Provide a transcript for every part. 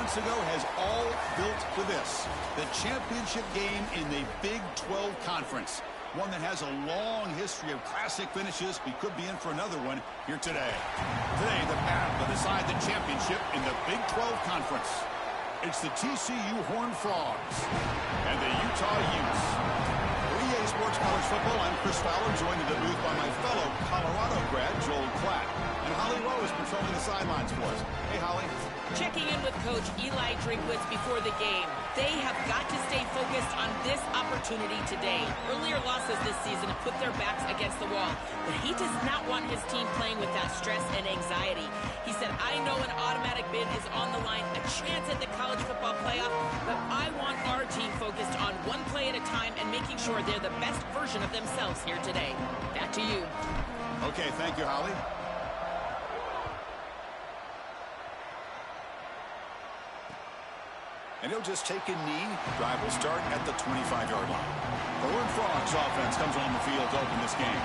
months ago has all built for this. The championship game in the Big 12 Conference. One that has a long history of classic finishes. We could be in for another one here today. Today, the battle to decide the championship in the Big 12 Conference. It's the TCU Horned Frogs and the Utah Utes. For EA Sports College Football, I'm Chris Fowler, joined in the booth by my fellow Colorado grad, Joel Klatt. And Holly Rose patrolling the sidelines for us. Hey, Holly. Checking in with Coach Eli Drinkwitz before the game. They have got to stay focused on this opportunity today. Earlier losses this season have put their backs against the wall, but he does not want his team playing with that stress and anxiety. He said, I know an automatic bid is on the line, a chance at the college football playoff, but I want our team focused on one play at a time and making sure they're the best version of themselves here today. Back to you. Okay, thank you, Holly. And he'll just take a knee. Drive will start at the 25-yard line. The Horned Frogs offense comes on the field to open this game.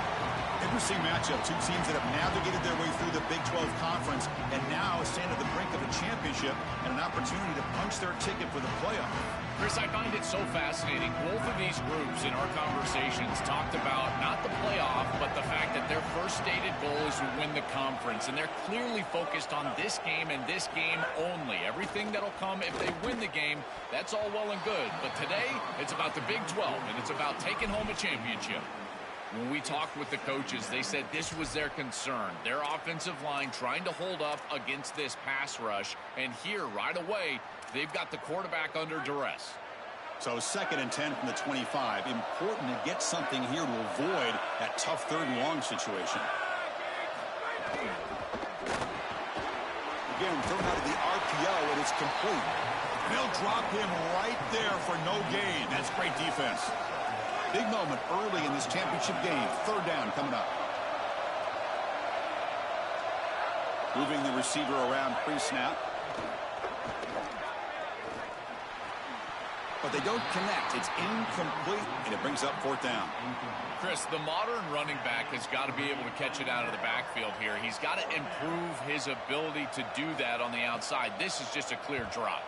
Interesting matchup. Two teams that have navigated their way through the Big 12 Conference and now stand at the brink of a championship and an opportunity to punch their ticket for the playoff. Chris, I find it so fascinating. Both of these groups in our conversations talked about not the playoff, but the fact that their first stated goal is to win the conference. And they're clearly focused on this game and this game only. Everything that'll come if they win the game, that's all well and good. But today, it's about the Big 12, and it's about taking home a championship. When we talked with the coaches, they said this was their concern. Their offensive line trying to hold up against this pass rush. And here, right away, they've got the quarterback under duress. So 2nd and 10 from the 25. Important to get something here to avoid that tough 3rd and long situation. Again, thrown out of the RPO, and it's complete. They'll drop him right there for no gain. That's great defense. Big moment early in this championship game. 3rd down coming up. Moving the receiver around pre-snap. But they don't connect. It's incomplete, and it brings up 4th down. Chris, the modern running back has got to be able to catch it out of the backfield here. He's got to improve his ability to do that on the outside. This is just a clear drop.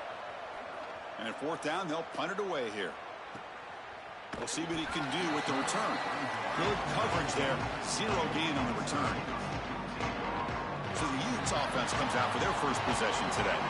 And at 4th down, they'll punt it away here. We'll see what he can do with the return. Good coverage there. 0 gain on the return. So the Utes offense comes out for their first possession today.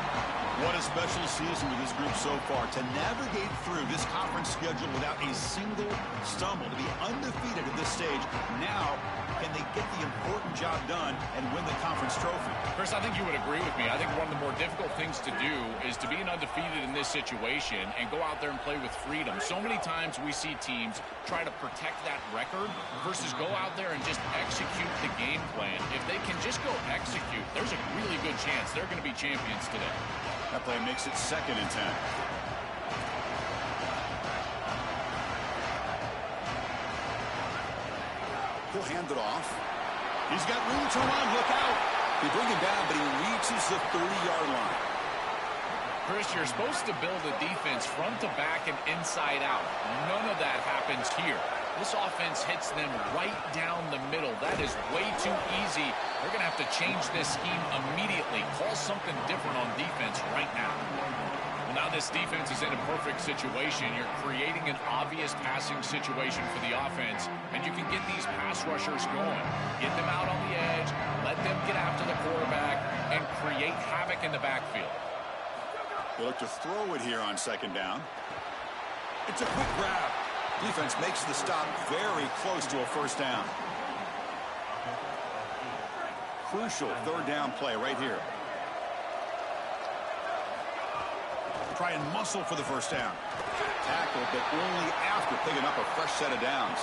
What a special season with this group so far. To navigate through this conference schedule without a single stumble. To be undefeated at this stage. Now, can they get the important job done and win the conference trophy? Chris, I think you would agree with me. I think one of the more difficult things to do is to be undefeated in this situation and go out there and play with freedom. So many times we see teams try to protect that record versus go out there and just execute the game plan. If they can just go execute, there's a really good chance they're going to be champions today. That play makes it 2nd and 10. He'll hand it off. He's got room to run. Look out. They bring him down, but he reaches the 30-yard line. Chris, you're supposed to build a defense front to back and inside out. None of that happens here. This offense hits them right down the middle. That is way too easy. They're going to have to change this scheme immediately. Call something different on defense right now. Well, now this defense is in a perfect situation. You're creating an obvious passing situation for the offense, and you can get these pass rushers going. Get them out on the edge, let them get after the quarterback, and create havoc in the backfield. They look to throw it here on 2nd down. It's a quick grab. Defense makes the stop very close to a 1st down. Crucial 3rd down play right here. Try and muscle for the 1st down. Tackle, but only after picking up a fresh set of downs.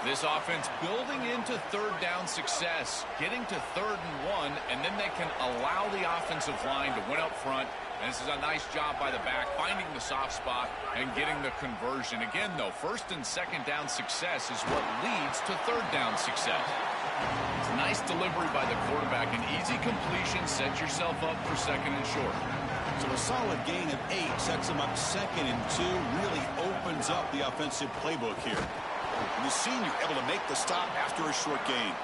This offense building into 3rd down success, getting to 3rd and 1, and then they can allow the offensive line to win up front. And this is a nice job by the back, finding the soft spot and getting the conversion. Again, though, 1st and 2nd down success is what leads to 3rd down success. It's a nice delivery by the quarterback. An easy completion sets yourself up for 2nd and short. So a solid gain of 8 sets him up 2nd and 2. Really opens up the offensive playbook here. And the senior able to make the stop after a short gain.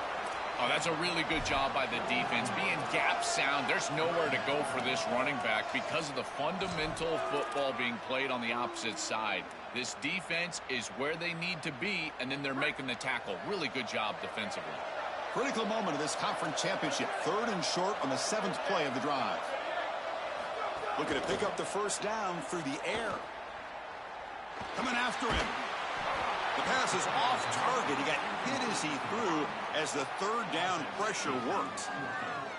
Oh, that's a really good job by the defense. Being gap sound, there's nowhere to go for this running back because of the fundamental football being played on the opposite side. This defense is where they need to be, and then they're making the tackle. Really good job defensively. Critical moment of this conference championship. 3rd and short on the 7th play of the drive. Looking to pick up the first down through the air. Coming after him. The pass is off target. He got hit as he threw as the 3rd down pressure worked.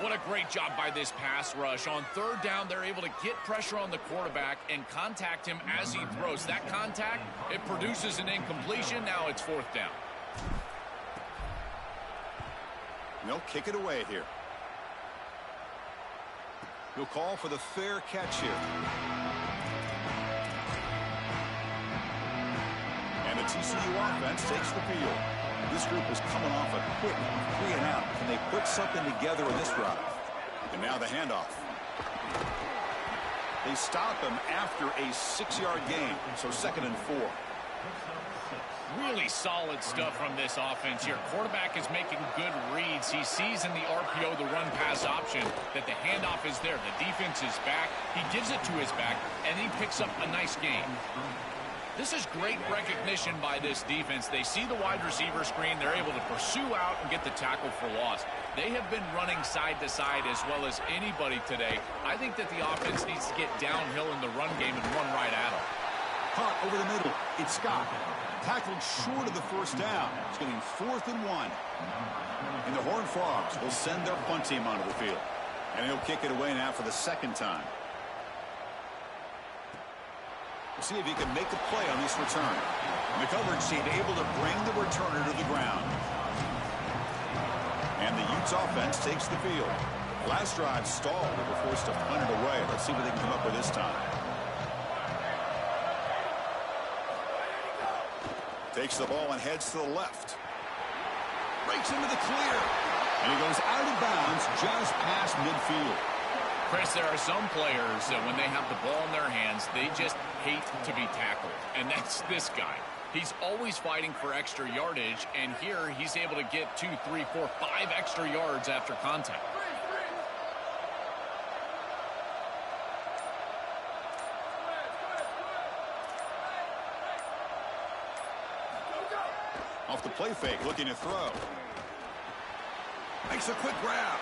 What a great job by this pass rush. On 3rd down, they're able to get pressure on the quarterback and contact him as he throws. That contact, it produces an incompletion. Now it's 4th down. They'll kick it away here. He'll call for the fair catch here. And the TCU offense takes the field. This group is coming off a quick 3 and out. Can they put something together in this drive? And now the handoff. They stop him after a 6-yard gain, so 2nd and 4. Really solid stuff from this offense here. Quarterback is making good reads. He sees in the RPO, the run-pass option, that the handoff is there. The defense is back. He gives it to his back, and he picks up a nice gain. This is great recognition by this defense. They see the wide receiver screen. They're able to pursue out and get the tackle for loss. They have been running side to side as well as anybody today. I think that the offense needs to get downhill in the run game and run right at them. Caught over the middle. It's Scott. Tackled short of the first down. It's getting 4th and 1. And the Horned Frogs will send their punt team onto the field. And he'll kick it away now for the 2nd time. We'll see if he can make a play on this return. And the coverage team able to bring the returner to the ground. And the Utes offense takes the field. Last drive stalled. They were forced to punt it away. Let's see what they can come up with this time. Takes the ball and heads to the left. Breaks into the clear. And he goes out of bounds just past midfield. Chris, there are some players that when they have the ball in their hands, they just hate to be tackled. And that's this guy. He's always fighting for extra yardage, and here he's able to get 2, 3, 4, 5 extra yards after contact. Off the play fake, looking to throw. Makes a quick grab.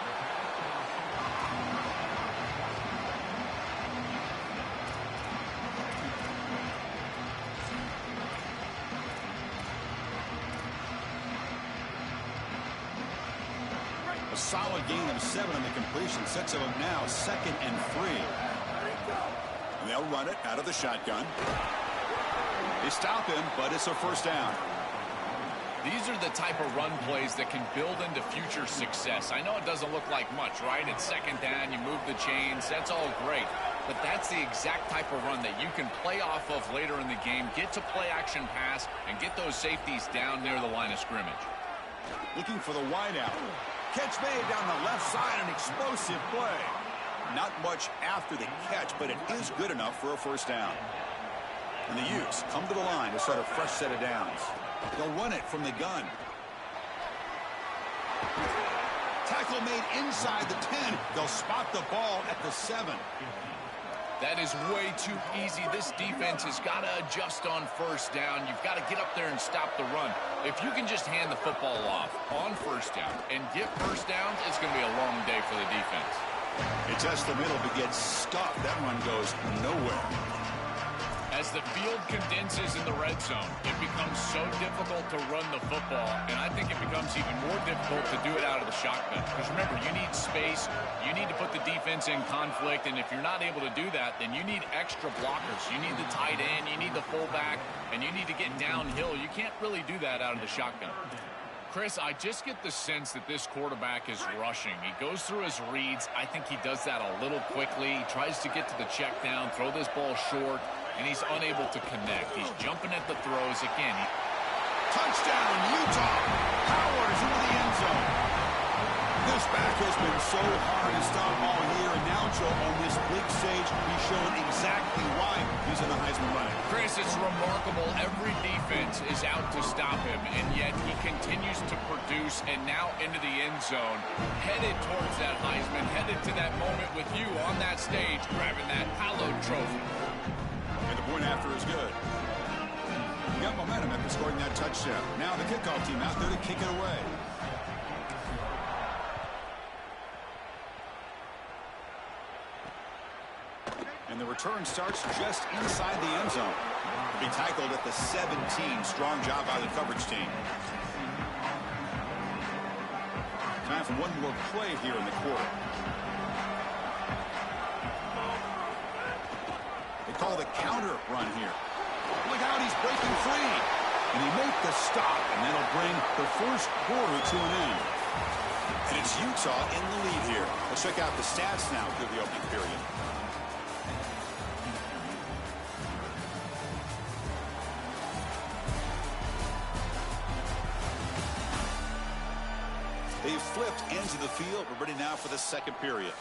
A solid gain of 7 on the completion sets him up now 2nd and 3. And they'll run it out of the shotgun. They stop him, but it's a 1st down. These are the type of run plays that can build into future success. I know it doesn't look like much, right? It's 2nd down, you move the chains, that's all great. But that's the exact type of run that you can play off of later in the game, get to play action pass, and get those safeties down near the line of scrimmage. Looking for the wideout. Catch made down the left side, an explosive play. Not much after the catch, but it is good enough for a 1st down. And the Utes come to the line to start a fresh set of downs. They'll run it from the gun. Tackle made inside the 10. They'll spot the ball at the 7. That is way too easy. This defense has got to adjust on 1st down. You've got to get up there and stop the run. If you can just hand the football off on 1st down and get 1st downs, it's going to be a long day for the defense. It tests the middle but gets stuck. That run goes nowhere. As the field condenses in the red zone, it becomes so difficult to run the football, and I think it becomes even more difficult to do it out of the shotgun. Because remember, you need space, you need to put the defense in conflict, and if you're not able to do that, then you need extra blockers. You need the tight end, you need the fullback, and you need to get downhill. You can't really do that out of the shotgun. Chris, I just get the sense that this quarterback is rushing. He goes through his reads. I think he does that a little quickly. He tries to get to the check down, throw this ball short, and he's unable to connect. He's jumping at the throws again. Touchdown, Utah! Powers into the end zone. This back has been so hard to stop all year, and now, Joe, on this big stage, he's showing exactly why he's in the Heisman running. Chris, it's remarkable. Every defense is out to stop him, and yet he continues to produce, and now into the end zone, headed towards that Heisman, headed to that moment with you on that stage, grabbing that hallowed trophy. And the point after is good. He got momentum after scoring that touchdown. Now the kickoff team out there to kick it away. And the return starts just inside the end zone. He tackled at the 17. Strong job by the coverage team. Time for one more play here in the quarter. They call the counter run here. Look out, he's breaking free. And he makes the stop, and that'll bring the first quarter to an end. And it's Utah in the lead here. Let's check out the stats now through the opening period. They've flipped into the field. We're ready now for the second period.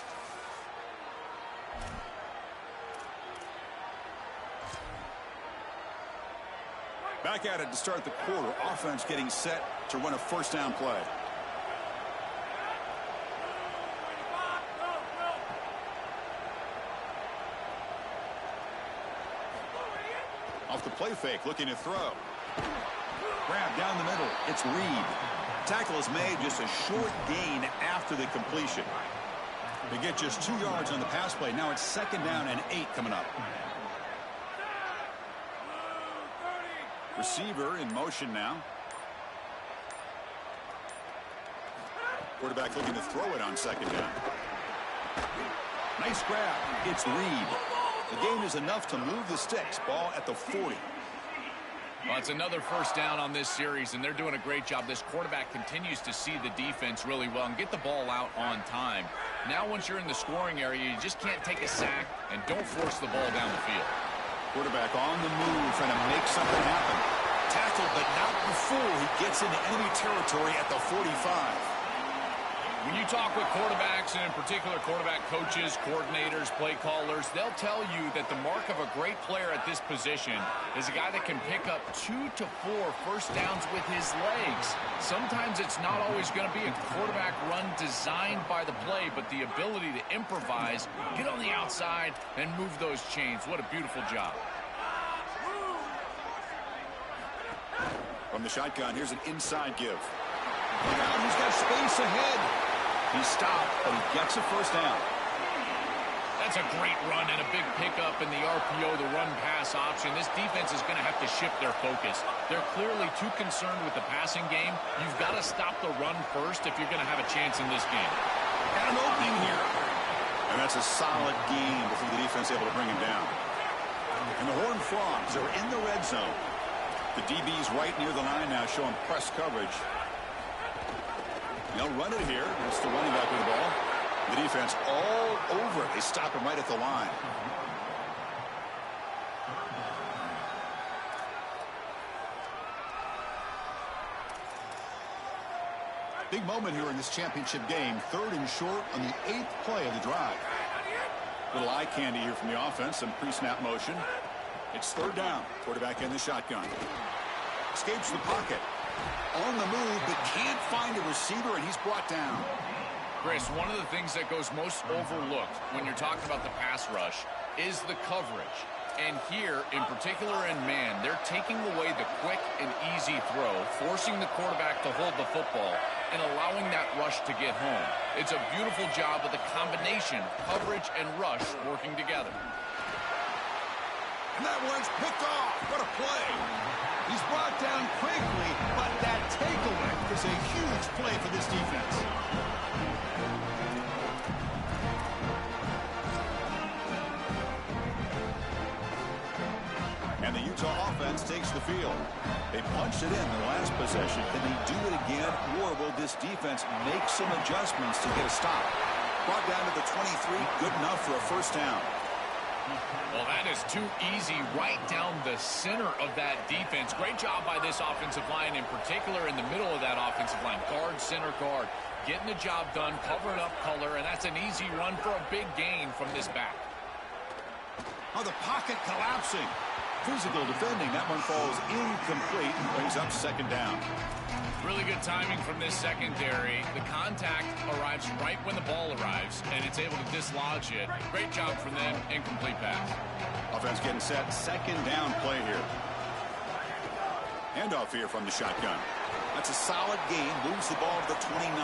Back at it to start the quarter. Offense getting set to run a first down play. Off the play fake, looking to throw. Grab down the middle. It's Reed. Tackle is made, just a short gain after the completion. They get just 2 yards on the pass play. Now it's 2nd down and 8 coming up. Receiver in motion now. Quarterback looking to throw it on 2nd down. Nice grab. It's Reed. The gain is enough to move the sticks. Ball at the 40. Well, it's another first down on this series, and they're doing a great job. This quarterback continues to see the defense really well and get the ball out on time. Now, once you're in the scoring area, you just can't take a sack and don't force the ball down the field. Quarterback on the move, trying to make something happen. Tackled, but not before he gets into enemy territory at the 45. When you talk with quarterbacks, and in particular quarterback coaches, coordinators, play callers, they'll tell you that the mark of a great player at this position is a guy that can pick up 2 to 4 first downs with his legs. Sometimes it's not always going to be a quarterback run designed by the play, but the ability to improvise, get on the outside, and move those chains. What a beautiful job. From the shotgun, here's an inside give. Now he's got space ahead. He stopped, but he gets a first down. That's a great run and a big pickup in the RPO, the run-pass option. This defense is going to have to shift their focus. They're clearly too concerned with the passing game. You've got to stop the run first if you're going to have a chance in this game. Got an opening here. And that's a solid game before the defense able to bring him down. And the Horned Frogs are in the red zone. The DB's right near the line now, showing press coverage. They'll run it here. It's the running back with the ball. The defense all over it. They stop him right at the line. Big moment here in this championship game. 3rd and short on the 8th play of the drive. Little eye candy here from the offense. Some pre-snap motion. It's 3rd down. Quarterback in the shotgun. Escapes the pocket. On the move, but can't find a receiver, and he's brought down. Chris, one of the things that goes most overlooked when you're talking about the pass rush is the coverage. And here, in particular in man, they're taking away the quick and easy throw, forcing the quarterback to hold the football, and allowing that rush to get home. It's a beautiful job of the combination of coverage and rush working together. And that one's picked off. What a play. He's brought down quickly, but that takeaway is a huge play for this defense. And the Utah offense takes the field. They punched it in the last possession. Can they do it again, or will this defense make some adjustments to get a stop? Brought down to the 23, good enough for a first down. Well, that is too easy right down the center of that defense. Great job by this offensive line, in particular in the middle of that offensive line. Guard, center guard. getting the job done, covering up color, and that's an easy run for a big gain from this back. Oh, the pocket collapsing. Physical defending. That one falls incomplete and brings up second down. Really good timing from this secondary. The contact arrives right when the ball arrives, and it's able to dislodge it. Great job from them. Incomplete pass. Offense getting set. Second down play here. Handoff here from the shotgun. That's a solid gain. Moves the ball to the 29.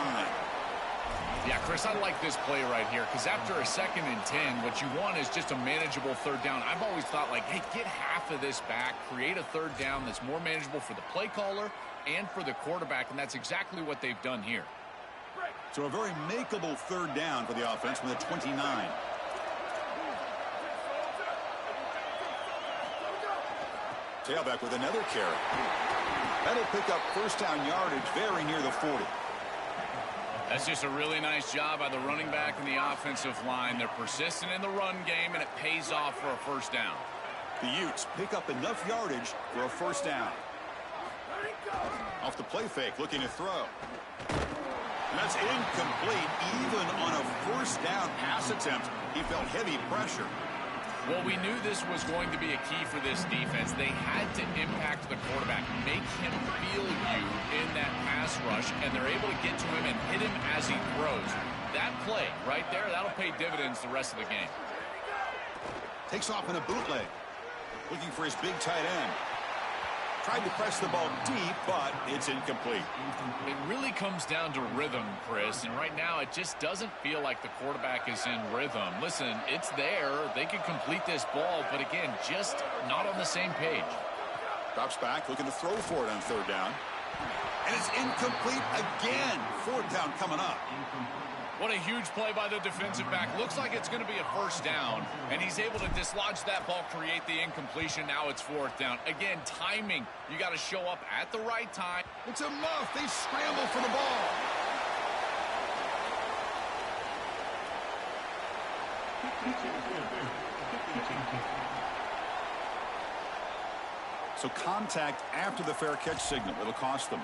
Yeah, Chris, I like this play right here because after a 2nd and 10, what you want is just a manageable third down. I've always thought, like, hey, get half of this back, create a third down that's more manageable for the play caller and for the quarterback, and that's exactly what they've done here. So a very makeable third down for the offense with a 29. Tailback with another carry. That'll pick up first down yardage very near the 40. That's just a really nice job by the running back and the offensive line. They're persistent in the run game, and it pays off for a first down. The Utes pick up enough yardage for a first down. Off the play fake, looking to throw. And that's incomplete. Even on a first down pass attempt, he felt heavy pressure. Well, we knew this was going to be a key for this defense. They had to impact the quarterback, make him feel you in that pass rush, and they're able to get to him and hit him as he throws. That play right there, that'll pay dividends the rest of the game. Takes off in a bootleg. Looking for his big tight end. Tried to press the ball deep, but it's incomplete. It really comes down to rhythm, Chris, and right now it just doesn't feel like the quarterback is in rhythm. Listen, it's there. They can complete this ball, but again, just not on the same page. Drops back, looking to throw for it on third down. And it's incomplete again. Fourth down coming up. What a huge play by the defensive back. Looks like it's going to be a first down, and he's able to dislodge that ball, create the incompletion. Now it's fourth down. Again, timing. You got to show up at the right time. It's a muff. They scramble for the ball. So contact after the fair catch signal. It'll cost them.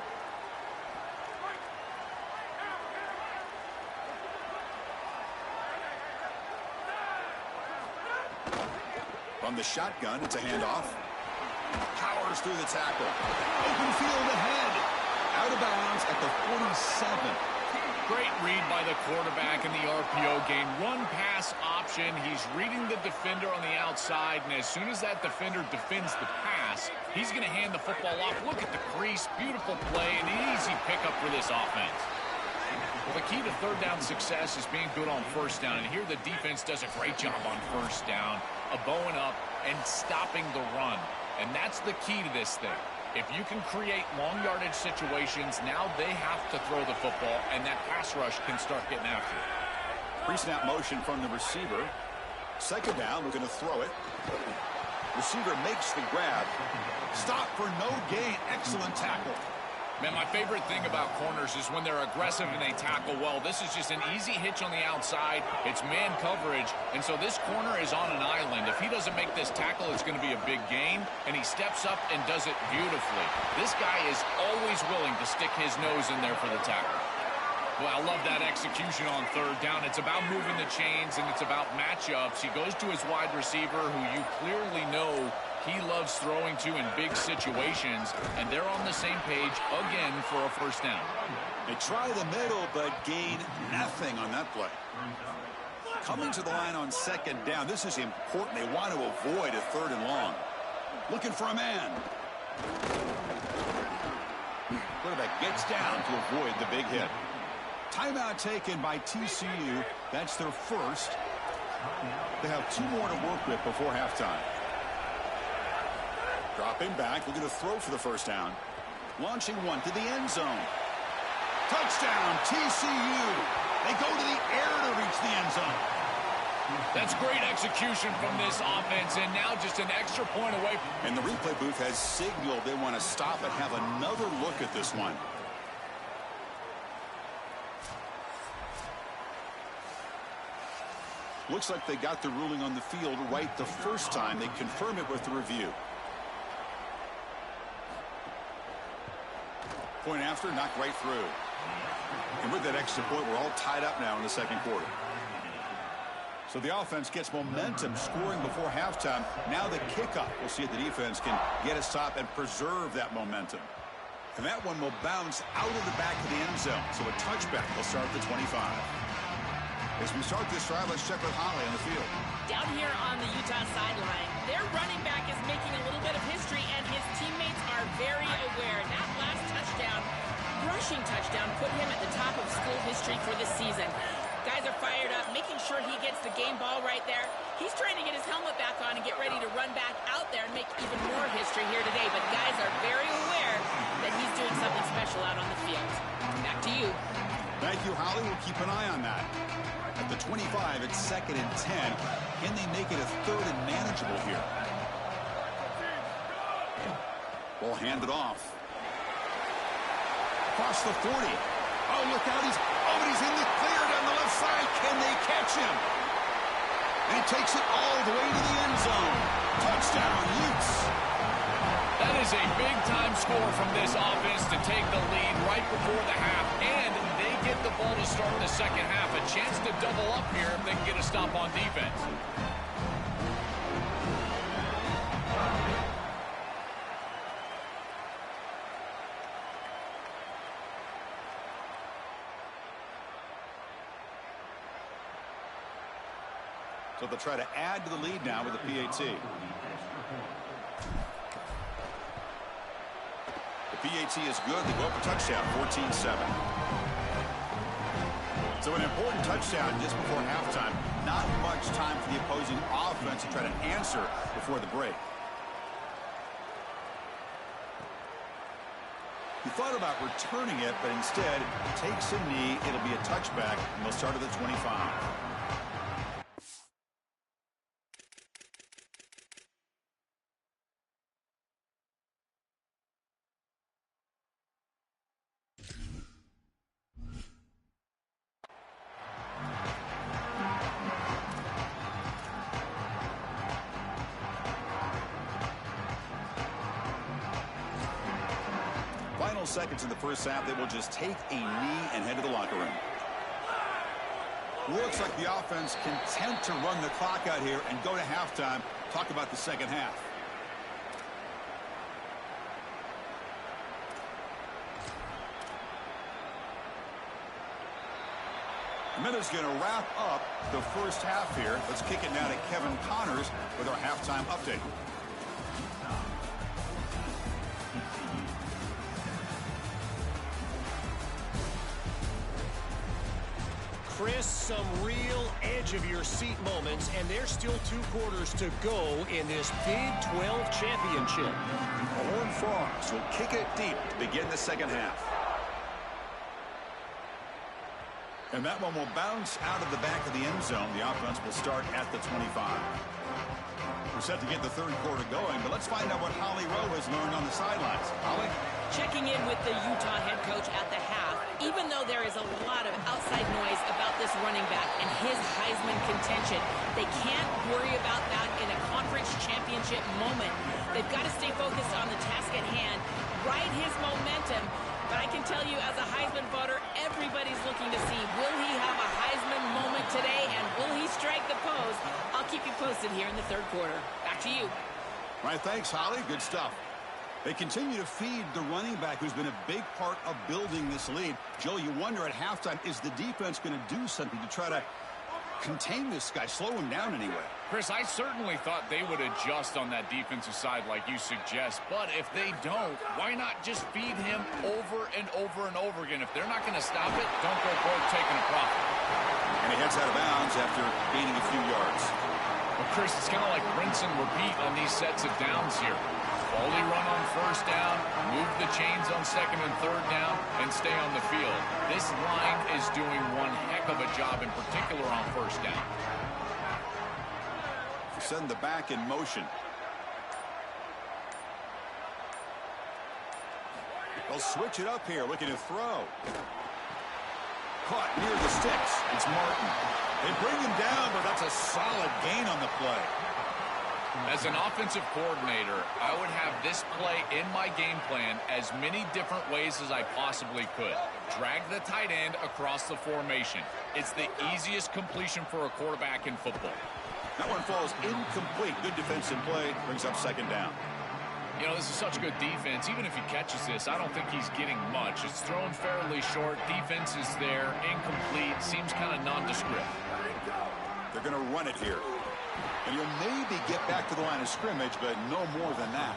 From the shotgun, it's a handoff. Powers through the tackle. Open field ahead. Out of bounds at the 47. Great read by the quarterback in the RPO game. Run pass option. He's reading the defender on the outside, and as soon as that defender defends the pass, he's going to hand the football off. Look at the crease. Beautiful play, and an easy pickup for this offense. Well, the key to third down success is being good on first down, and here the defense does a great job on first down, bowing up and stopping the run, and that's the key to this thing. If you can create long yardage situations, now they have to throw the football, and that pass rush can start getting after it. Pre-snap motion from the receiver. Second down, we're going to throw it. Receiver makes the grab. Stop for no gain. Excellent tackle. Man, my favorite thing about corners is when they're aggressive and they tackle well. This is just an easy hitch on the outside. It's man coverage, and so this corner is on an island. If he doesn't make this tackle, it's going to be a big gain, and he steps up and does it beautifully. This guy is always willing to stick his nose in there for the tackle. Well, I love that execution on third down. It's about moving the chains, and it's about matchups. He goes to his wide receiver, who you clearly know he loves throwing to in big situations, and they're on the same page again for a first down. They try the middle, but gain nothing on that play. Coming to the line on second down, this is important. They want to avoid a third and long. Looking for a man. Quarterback gets down to avoid the big hit. Timeout taken by TCU. That's their first. They have 2 more to work with before halftime. Dropping back, looking to throw for the first down. Launching one to the end zone. Touchdown, TCU. They go to the air to reach the end zone. That's great execution from this offense, and now just an extra point away. And the replay booth has signaled they want to stop and have another look at this one. Looks like they got the ruling on the field right the first time. They confirm it with the review. Point after, knocked right through. And with that extra point, we're all tied up now in the second quarter. So the offense gets momentum scoring before halftime. Now the kickoff. We'll see if the defense can get a stop and preserve that momentum. And that one will bounce out of the back of the end zone. So a touchback will start at the 25. As we start this drive, let's check with Holly on the field. Down here on the Utah sideline, their running back is making a little bit of history, and his teammates are very aware. That last touchdown, rushing touchdown, put him at the top of school history for the season. Guys are fired up, making sure he gets the game ball right there. He's trying to get his helmet back on and get ready to run back out there and make even more history here today. But guys are very aware that he's doing something special out on the field. Back to you. Thank you, Holly. We'll keep an eye on that. At the 25, it's 2nd and 10. Can they make it a 3rd and manageable here? Ball handed off. Across the 40. Oh, look out. He's in the clear down the left side. Can they catch him? And he takes it all the way to the end zone. Touchdown, Utes. That is a big-time score from this offense to take the lead right before the half. And they get the ball to start the second half. A chance to double up here if they can get a stop on defense. So they'll try to add to the lead now with the PAT. The PAT is good. They go up a touchdown, 14-7. So an important touchdown just before halftime. Not much time for the opposing offense to try to answer before the break. He thought about returning it, but instead takes a knee. It'll be a touchback, and they'll start at the 25. Final seconds in the first half, they will just take a knee and head to the locker room. Looks like the offense content to run the clock out here and go to halftime. Talk about the second half. A minute's going to wrap up the first half here. Let's kick it now to Kevin Connors with our halftime update. Chris, some real edge-of-your-seat moments, and there's still 2 quarters to go in this Big 12 championship. The Horned Frogs will kick it deep to begin the second half. And that one will bounce out of the back of the end zone. The offense will start at the 25. We're set to get the third quarter going, but let's find out what Holly Rowe has learned on the sidelines. Holly? Checking in with the Utah head coach at the half, even though there is a lot of outside noise about this running back and his Heisman contention, they can't worry about that in a conference championship moment. They've got to stay focused on the task at hand, ride his momentum. But I can tell you, as a Heisman voter, everybody's looking to see, will he have a Heisman moment today, and will he strike the pose? I'll keep you posted here in the third quarter. Back to you. All right, thanks, Holly. Good stuff. They continue to feed the running back who's been a big part of building this lead. Joe, you wonder at halftime, is the defense going to do something to try to contain this guy, slow him down anyway? Chris, I certainly thought they would adjust on that defensive side like you suggest, but if they don't, why not just feed him over and over and over again? If they're not going to stop it, don't go broke taking a profit. And he heads out of bounds after gaining a few yards. Well, Chris, it's kind of like rinse and repeat on these sets of downs here. Quality run on first down, move the chains on second and third down, and stay on the field. This line is doing one heck of a job, in particular on first down. Send the back in motion. They'll switch it up here, looking to throw. Caught near the sticks. It's Martin. They bring him down, but that's a solid gain on the play. As an offensive coordinator, I would have this play in my game plan as many different ways as I possibly could. Drag the tight end across the formation. It's the easiest completion for a quarterback in football. That one falls incomplete. Good defensive play. Brings up second down. You know, this is such good defense. Even if he catches this, I don't think he's getting much. It's thrown fairly short. Defense is there. Incomplete. Seems kind of nondescript. They're going to run it here. And you'll maybe get back to the line of scrimmage, but no more than that.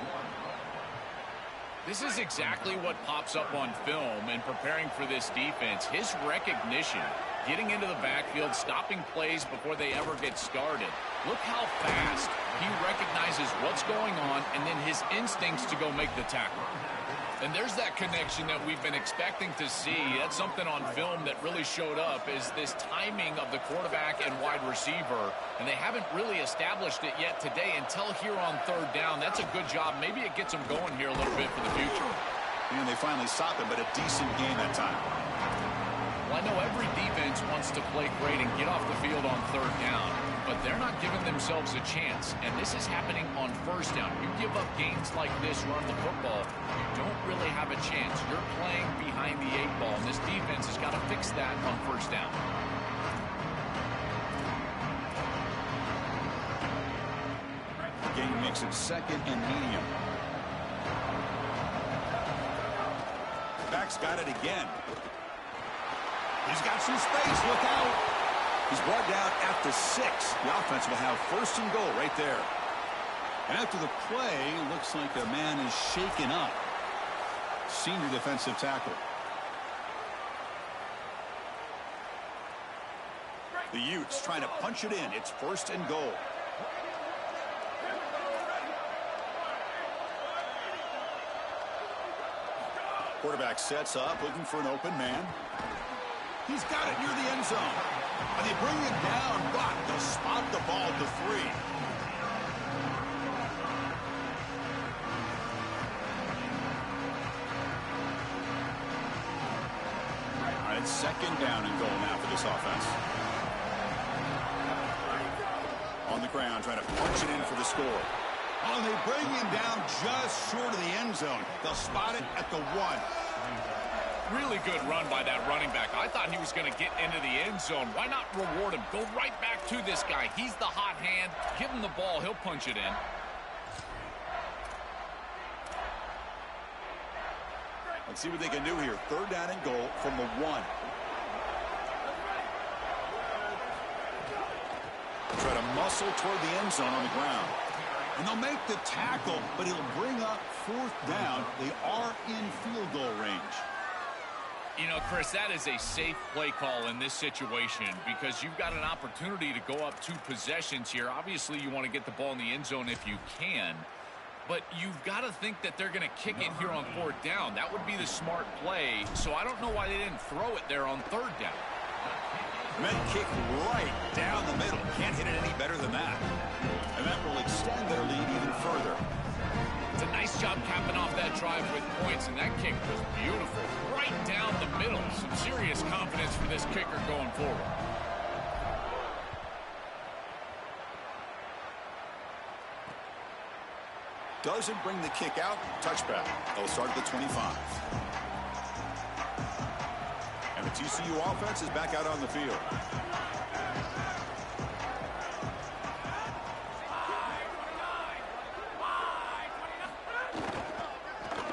This is exactly what pops up on film in preparing for this defense. His recognition, getting into the backfield, stopping plays before they ever get started. Look how fast he recognizes what's going on and then his instincts to go make the tackle. And there's that connection that we've been expecting to see. That's something on film that really showed up, is this timing of the quarterback and wide receiver. And they haven't really established it yet today until here on third down. That's a good job. Maybe it gets them going here a little bit for the future. And they finally stop him, but a decent game that time. Well, I know every defense wants to play great and get off the field on third down, but they're not giving themselves a chance, and this is happening on first down. You give up gains like this, run the football, you don't really have a chance. You're playing behind the 8 ball, and this defense has got to fix that on first down. The game makes it second and medium. Back's got it again. He's got some space. Look out. He's brought down at the 6. The offense will have first and goal right there. And after the play, looks like a man is shaken up. Senior defensive tackle. The Utes trying to punch it in. It's first and goal. Quarterback sets up, looking for an open man. He's got it near the end zone. And they bring it down, but they'll spot the ball to 3. All right, it's second down and goal now for this offense. On the ground, trying to punch it in for the score. Oh, they bring him down just short of the end zone. They'll spot it at the 1. Really good run by that running back. I thought he was going to get into the end zone. Why not reward him? Go right back to this guy. He's the hot hand. Give him the ball. He'll punch it in. Let's see what they can do here. Third down and goal from the 1. Try to muscle toward the end zone on the ground. And they'll make the tackle, but he'll bring up fourth down. They are in field goal range. You know, Chris, that is a safe play call in this situation because you've got an opportunity to go up 2 possessions here. Obviously, you want to get the ball in the end zone if you can, but you've got to think that they're going to kick it here on fourth down. That would be the smart play, so I don't know why they didn't throw it there on third down. Men kick right down the middle. Can't hit it any better than that. And that will extend their lead even further. It's a nice job capping off that drive with points, and that kick was beautiful. Right down the middle. Some serious confidence for this kicker going forward. Doesn't bring the kick out. Touchback. They'll start at the 25. And the TCU offense is back out on the field.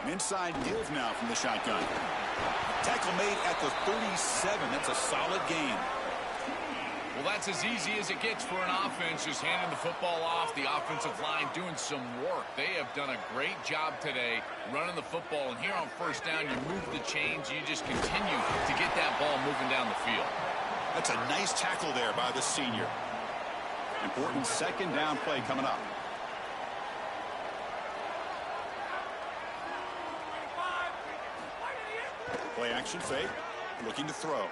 An inside give now from the shotgun. Tackle made at the 37. That's a solid gain. Well, that's as easy as it gets for an offense, just handing the football off. The offensive line doing some work. They have done a great job today running the football. And here on first down, you move the chains. You just continue to get that ball moving down the field. That's a nice tackle there by the senior. Important second down play coming up. Play action fake. Looking to throw.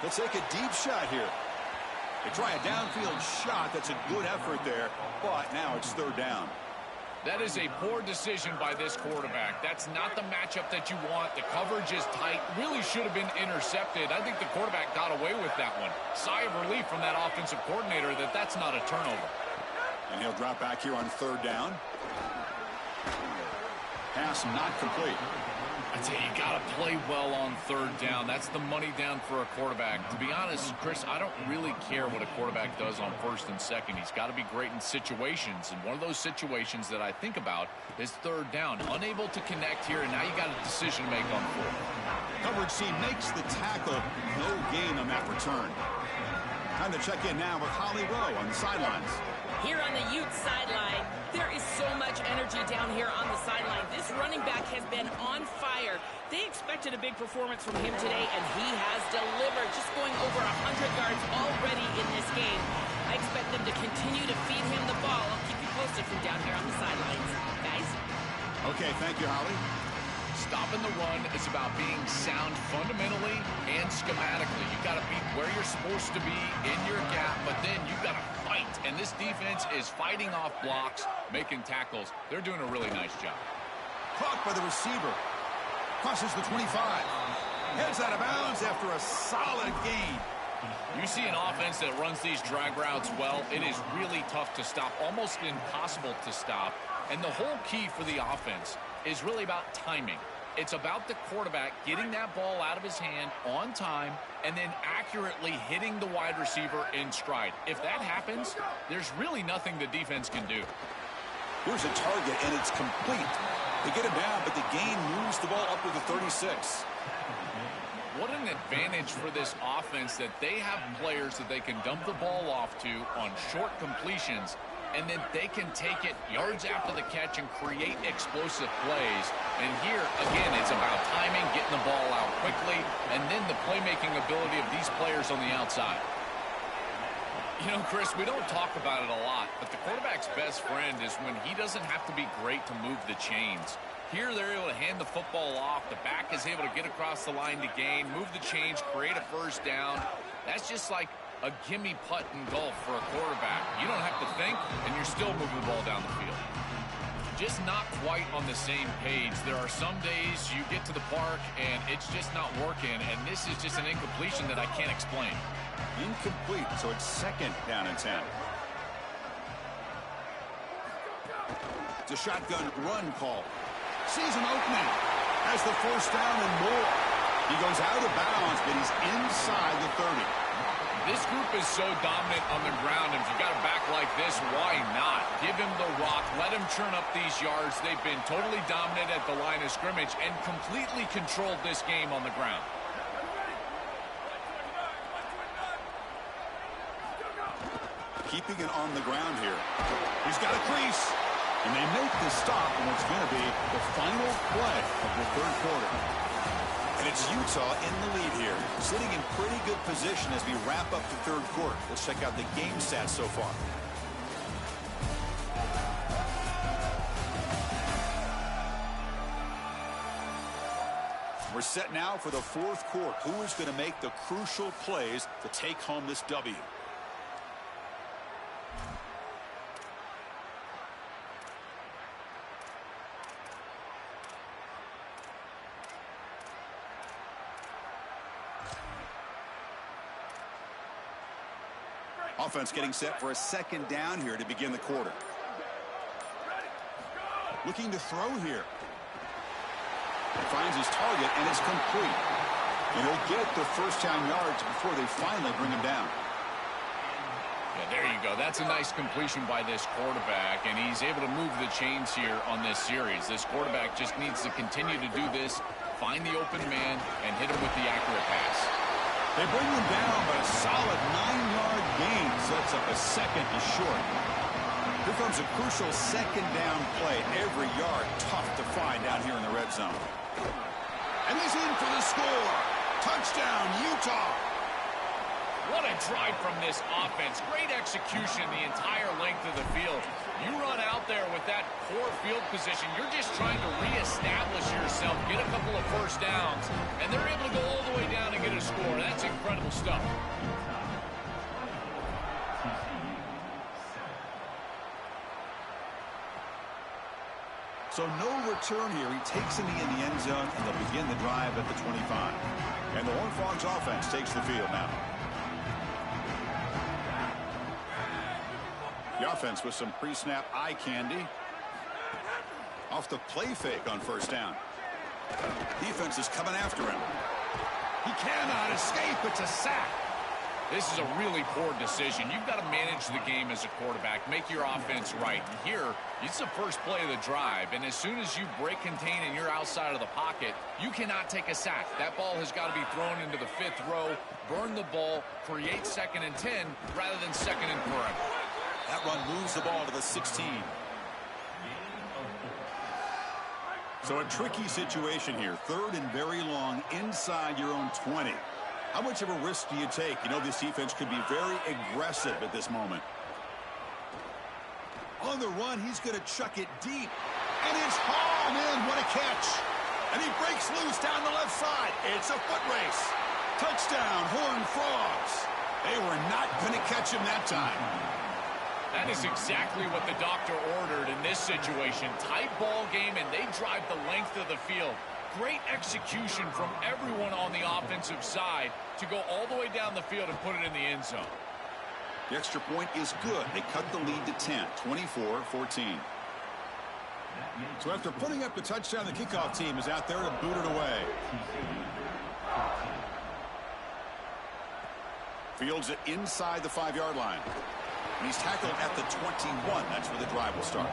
They'll take a deep shot here. They try a downfield shot. That's a good effort there. But now it's third down. That is a poor decision by this quarterback. That's not the matchup that you want. The coverage is tight. Really should have been intercepted. I think the quarterback got away with that one. Sigh of relief from that offensive coordinator that that's not a turnover. And he'll drop back here on 3rd down. Pass not complete. I tell you, you got to play well on 3rd down. That's the money down for a quarterback. To be honest, Chris, I don't really care what a quarterback does on 1st and 2nd. He's got to be great in situations. And one of those situations that I think about is 3rd down. Unable to connect here, and now you got a decision to make on 4th. Coverage C makes the tackle. No gain on that return. Time to check in now with Holly Rowe on the sidelines. Here on the Utes sideline, there is so much energy down here on the sideline. This running back has been on fire. They expected a big performance from him today, and he has delivered, just going over 100 yards already in this game. I expect them to continue to feed him the ball. I'll keep you posted from down here on the sidelines. Guys? Okay, thank you, Holly. Stopping the run is about being sound fundamentally and schematically. You got to be where you're supposed to be in your gap, but then you got to fight. And this defense is fighting off blocks, making tackles. They're doing a really nice job. Caught by the receiver. Crosses the 25. Heads out of bounds after a solid gain. You see an offense that runs these drag routes well, it is really tough to stop, almost impossible to stop. And the whole key for the offense is really about timing. It's about the quarterback getting that ball out of his hand on time and then accurately hitting the wide receiver in stride. If that happens, there's really nothing the defense can do. Here's a target, and it's complete. They get him down, but the gain moves the ball up to the 36. What an advantage for this offense that they have players that they can dump the ball off to on short completions, and then they can take it yards after the catch and create explosive plays. And here, again, it's about timing, getting the ball out quickly, and then the playmaking ability of these players on the outside. You know, Chris, we don't talk about it a lot, but the quarterback's best friend is when he doesn't have to be great to move the chains. Here, they're able to hand the football off. The back is able to get across the line to gain, move the chains, create a 1st down. That's just like a gimme putt in golf for a quarterback. You don't have to think, and you're still moving the ball down the field. Just not quite on the same page. There are some days you get to the park, and it's just not working, and this is just an incompletion that I can't explain. Incomplete, so it's 2nd down and 10. It's a shotgun run call. Sees an opening. Has the 1st down and more. He goes out of bounds, but he's inside the 30. This group is so dominant on the ground. If you got a back like this, why not? Give him the rock. Let him churn up these yards. They've been totally dominant at the line of scrimmage and completely controlled this game on the ground. Keeping it on the ground here. He's got a crease. And they make the stop in what's going to be the final play of the 3rd quarter. And it's Utah in the lead here, sitting in pretty good position as we wrap up the 3rd quarter. Let's check out the game stats so far. We're set now for the 4th quarter. Who is going to make the crucial plays to take home this W? Offense getting set for a 2nd down here to begin the quarter. Looking to throw here. Finds his target, and it's complete. And he'll get the 1st down yards before they finally bring him down. Yeah, there you go. That's a nice completion by this quarterback, and he's able to move the chains here on this series. This quarterback just needs to continue to do this, find the open man, and hit him with the accurate pass. They bring him down, but a solid 9-yard gain sets up a 2nd and short. Here comes a crucial 2nd down play. Every yard tough to find down here in the red zone. And he's in for the score. Touchdown, Utah. What a drive from this offense. Great execution the entire length of the field. You run out there with that poor field position. You're just trying to reestablish yourself, get a couple of 1st downs, and they're able to go all the way down and get a score. That's incredible stuff. So no return here. He takes him in the end zone, and they'll begin the drive at the 25. And the Horned Frogs offense takes the field now. The offense with some pre-snap eye candy. Off the play fake on first down. Defense is coming after him. He cannot escape. It's a sack. This is a really poor decision. You've got to manage the game as a quarterback, make your offense right. And here, it's the first play of the drive, and as soon as you break contain and you're outside of the pocket, you cannot take a sack. That ball has got to be thrown into the 5th row, burn the ball, create 2nd and 10 rather than 2nd and forever. That run moves the ball to the 16. So a tricky situation here. 3rd and very long inside your own 20. How much of a risk do you take? You know this defense could be very aggressive at this moment. On the run, he's going to chuck it deep. And it's hauled in. What a catch. And he breaks loose down the left side. It's a foot race. Touchdown, Horned Frogs. They were not going to catch him that time. That is exactly what the doctor ordered in this situation. Tight ball game, and they drive the length of the field. Great execution from everyone on the offensive side to go all the way down the field and put it in the end zone. The extra point is good. They cut the lead to 10, 24-14. So after putting up the touchdown, the kickoff team is out there to boot it away. Fields it inside the 5-yard line. And he's tackled at the 21. That's where the drive will start.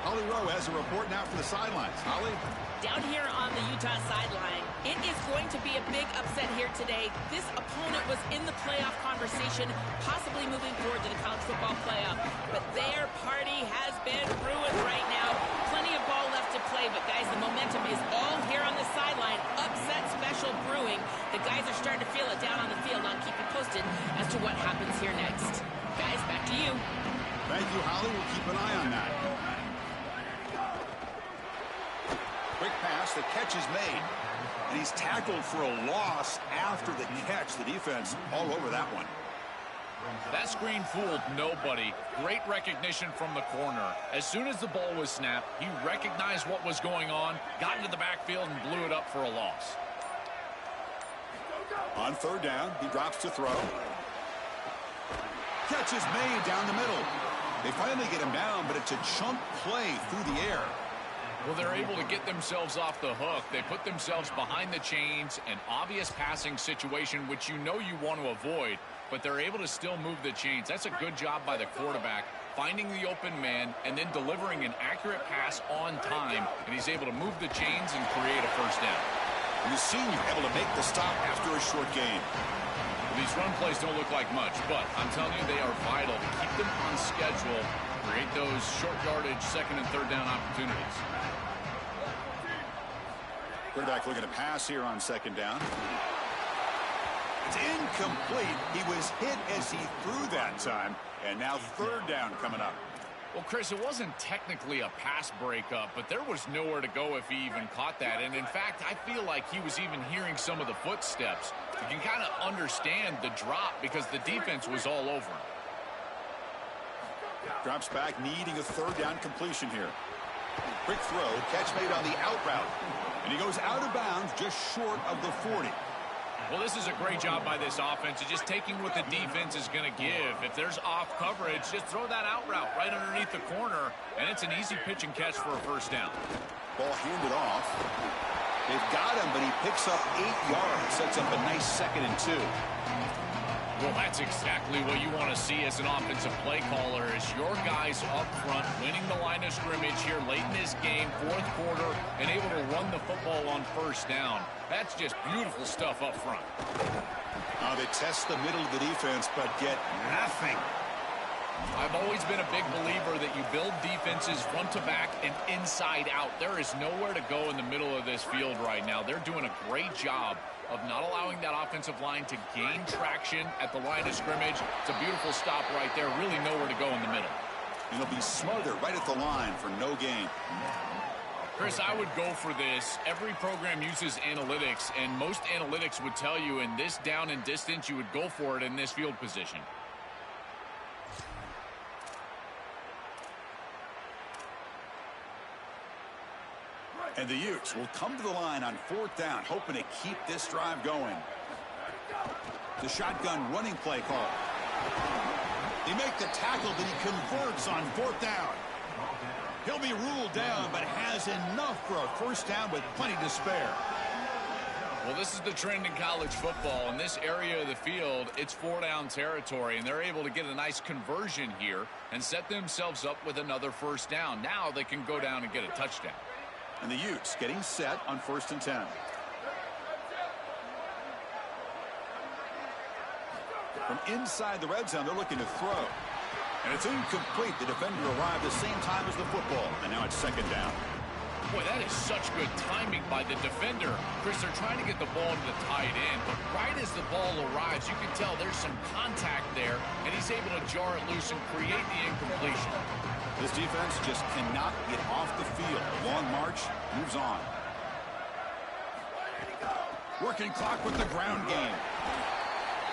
Holly Rowe has a report now for the sidelines. Holly? Down here on the Utah sideline, it is going to be a big upset here today. This opponent was in the playoff conversation, possibly moving forward to the college football playoff. But their party has been ruined right now. Plenty of ball left to play, but guys, the momentum is all here on the sideline. Upset special brewing. The guys are starting to feel it down on the field. I'll keep you posted as to what happens here next. Guys, back to you. Thank you, Holly. We'll keep an eye on that. Quick pass, the catch is made. And he's tackled for a loss after the catch. The defense all over that one. That screen fooled nobody. Great recognition from the corner. As soon as the ball was snapped, he recognized what was going on, got into the backfield, and blew it up for a loss. On 3rd down, he drops to throw. Catch is made down the middle. They finally get him down, but it's a chunk play through the air. Well, they're able to get themselves off the hook. They put themselves behind the chains, an obvious passing situation, which you know you want to avoid, but they're able to still move the chains. That's a good job by the quarterback, finding the open man and then delivering an accurate pass on time, and he's able to move the chains and create a first down. And the senior able to make the stop after a short gain. Well, these run plays don't look like much, but I'm telling you, they are vital to keep them on schedule, create those short yardage 2nd and 3rd down opportunities. Quarterback looking to pass here on 2nd down. It's incomplete. He was hit as he threw that time. And now 3rd down coming up. Well, Chris, it wasn't technically a pass breakup, but there was nowhere to go if he even caught that. And in fact, I feel like he was even hearing some of the footsteps. You can kind of understand the drop because the defense was all over him. Drops back, needing a 3rd down completion here. Quick throw, catch made on the out route. And he goes out of bounds just short of the 40. Well, this is a great job by this offense. It's just taking what the defense is going to give. If there's off coverage, just throw that out route right underneath the corner, and it's an easy pitch and catch for a first down. Ball handed off. They've got him, but he picks up 8 yards. Sets up a nice 2nd and 2. Well, that's exactly what you want to see as an offensive play caller is your guys up front winning the line of scrimmage here late in this game, 4th quarter, and able to run the football on first down. That's just beautiful stuff up front. They test the middle of the defense, but get nothing. I've always been a big believer that you build defenses front to back and inside out. There is nowhere to go in the middle of this field right now. They're doing a great job of not allowing that offensive line to gain traction at the line of scrimmage. It's a beautiful stop right there. Really nowhere to go in the middle. And it'll be smothered right at the line for no gain. Chris, I would go for this. Every program uses analytics, and most analytics would tell you in this down and distance, you would go for it in this field position. And the Utes will come to the line on 4th down, hoping to keep this drive going. The shotgun running play call. They make the tackle, but he converts on 4th down. He'll be ruled down, but has enough for a first down with plenty to spare. Well, this is the trend in college football. In this area of the field, it's 4-down territory, and they're able to get a nice conversion here and set themselves up with another first down. Now they can go down and get a touchdown. And the Utes getting set on 1st and 10. From inside the red zone, they're looking to throw. And it's incomplete. The defender arrived the same time as the football, and now it's 2nd down. Boy, that is such good timing by the defender. Chris, they're trying to get the ball to the tight end, but right as the ball arrives, you can tell there's some contact there, and he's able to jar it loose and create the incompletion. This defense just cannot get off the field. The long march moves on. Working clock with the ground game.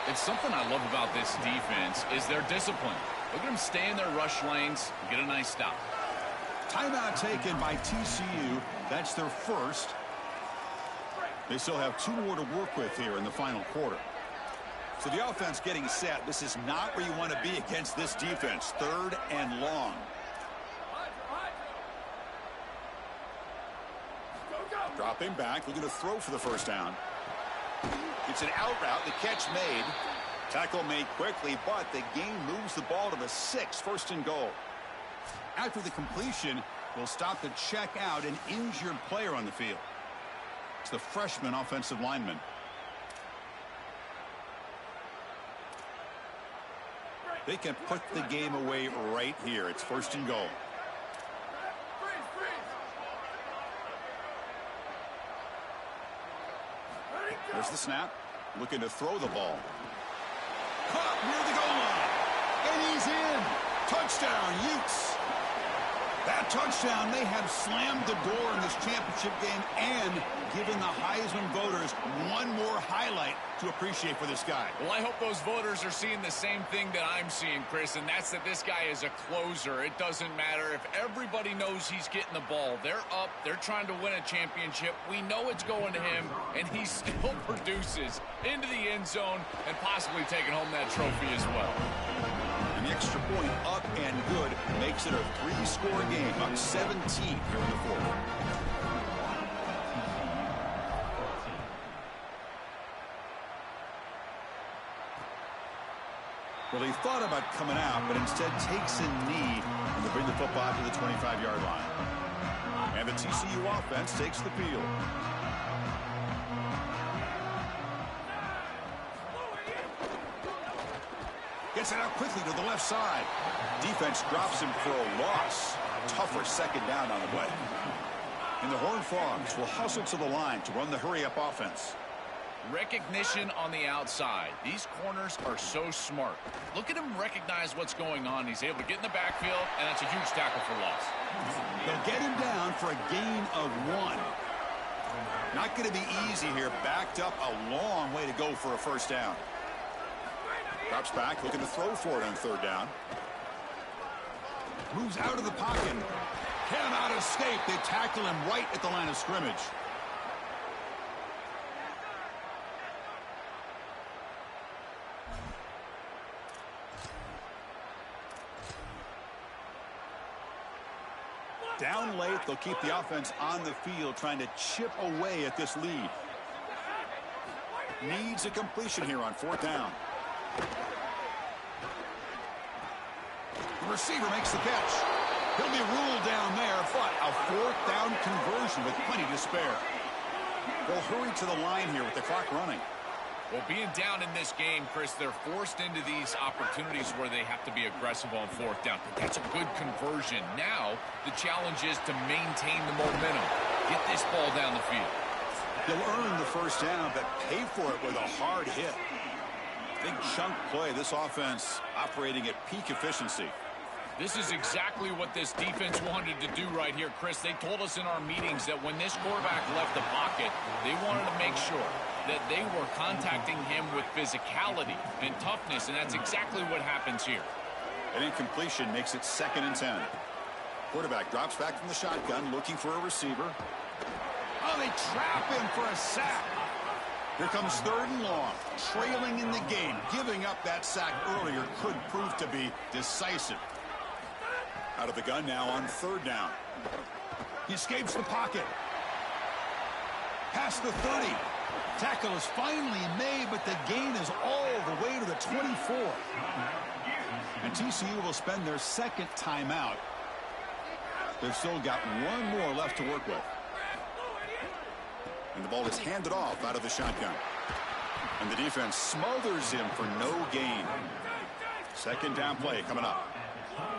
It's something I love about this defense is their discipline. Look at them stay in their rush lanes and get a nice stop. Timeout taken by TCU. That's their first. They still have 2 more to work with here in the final quarter. So the offense getting set. This is not where you want to be against this defense. 3rd and long. Dropping back, looking to throw for the first down. It's an out route. The catch made. Tackle made quickly, but the game moves the ball to the 6, 1st and goal. After the completion, will stop to check out an injured player on the field. It's the freshman offensive lineman. They can put the game away right here. It's 1st and goal. There's the snap. Looking to throw the ball. Caught near the goal line. And he's in. Touchdown, Utes. That touchdown may have slammed the door in this championship game and given the Heisman voters one more highlight to appreciate for this guy. Well, I hope those voters are seeing the same thing that I'm seeing, Chris, and that's that this guy is a closer. It doesn't matter if everybody knows he's getting the ball. They're up. They're trying to win a championship. We know it's going to him, and he still produces into the end zone and possibly taking home that trophy as well. And the extra point up and good makes it a 3-score game, up 17 here in the 4th. Well, he thought about coming out, but instead takes a knee and to bring the football to the 25-yard line. And the TCU offense takes the field. Gets it out quickly to the left side. Defense drops him for a loss. Tougher 2nd down on the way. And the Horned Frogs will hustle to the line to run the hurry-up offense. Recognition on the outside. These corners are so smart. Look at him recognize what's going on. He's able to get in the backfield, and that's a huge tackle for loss. They'll get him down for a gain of 1. Not going to be easy here. Backed up a long way to go for a first down. Drops back, looking to throw for it on 3rd down. Moves out of the pocket. Cannot escape. They tackle him right at the line of scrimmage. Down late, they'll keep the offense on the field, trying to chip away at this lead. Needs a completion here on 4th down. The receiver makes the catch. He'll be ruled down there, but a 4th down conversion with plenty to spare. They'll hurry to the line here with the clock running. Well, being down in this game, Chris, they're forced into these opportunities where they have to be aggressive on 4th down. But that's a good conversion. Now, the challenge is to maintain the momentum. Get this ball down the field. They'll earn the first down, but pay for it with a hard hit. Big chunk play. This offense operating at peak efficiency. This is exactly what this defense wanted to do right here, Chris. They told us in our meetings that when this quarterback left the pocket, they wanted to make sure that they were contacting him with physicality and toughness, and that's exactly what happens here. An incompletion makes it 2nd and 10. Quarterback drops back from the shotgun, looking for a receiver. Oh, they trap him for a sack. Here comes 3rd and long. Trailing in the game. Giving up that sack earlier could prove to be decisive. Out of the gun now on 3rd down. He escapes the pocket. Past the 30. Tackle is finally made, but the gain is all the way to the 24. And TCU will spend their 2nd timeout. They've still got one more left to work with. And the ball is handed off out of the shotgun. And the defense smothers him for no gain. 2nd down play coming up.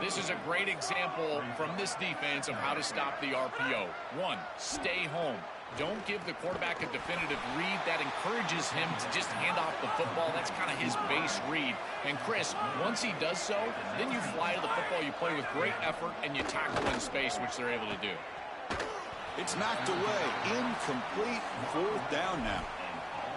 This is a great example from this defense of how to stop the RPO. 1, stay home. Don't give the quarterback a definitive read. That encourages him to just hand off the football. That's kind of his base read. And Chris, once he does so, then you fly to the football. You play with great effort, and you tackle in space, which they're able to do. It's knocked away. Incomplete. 4th down now.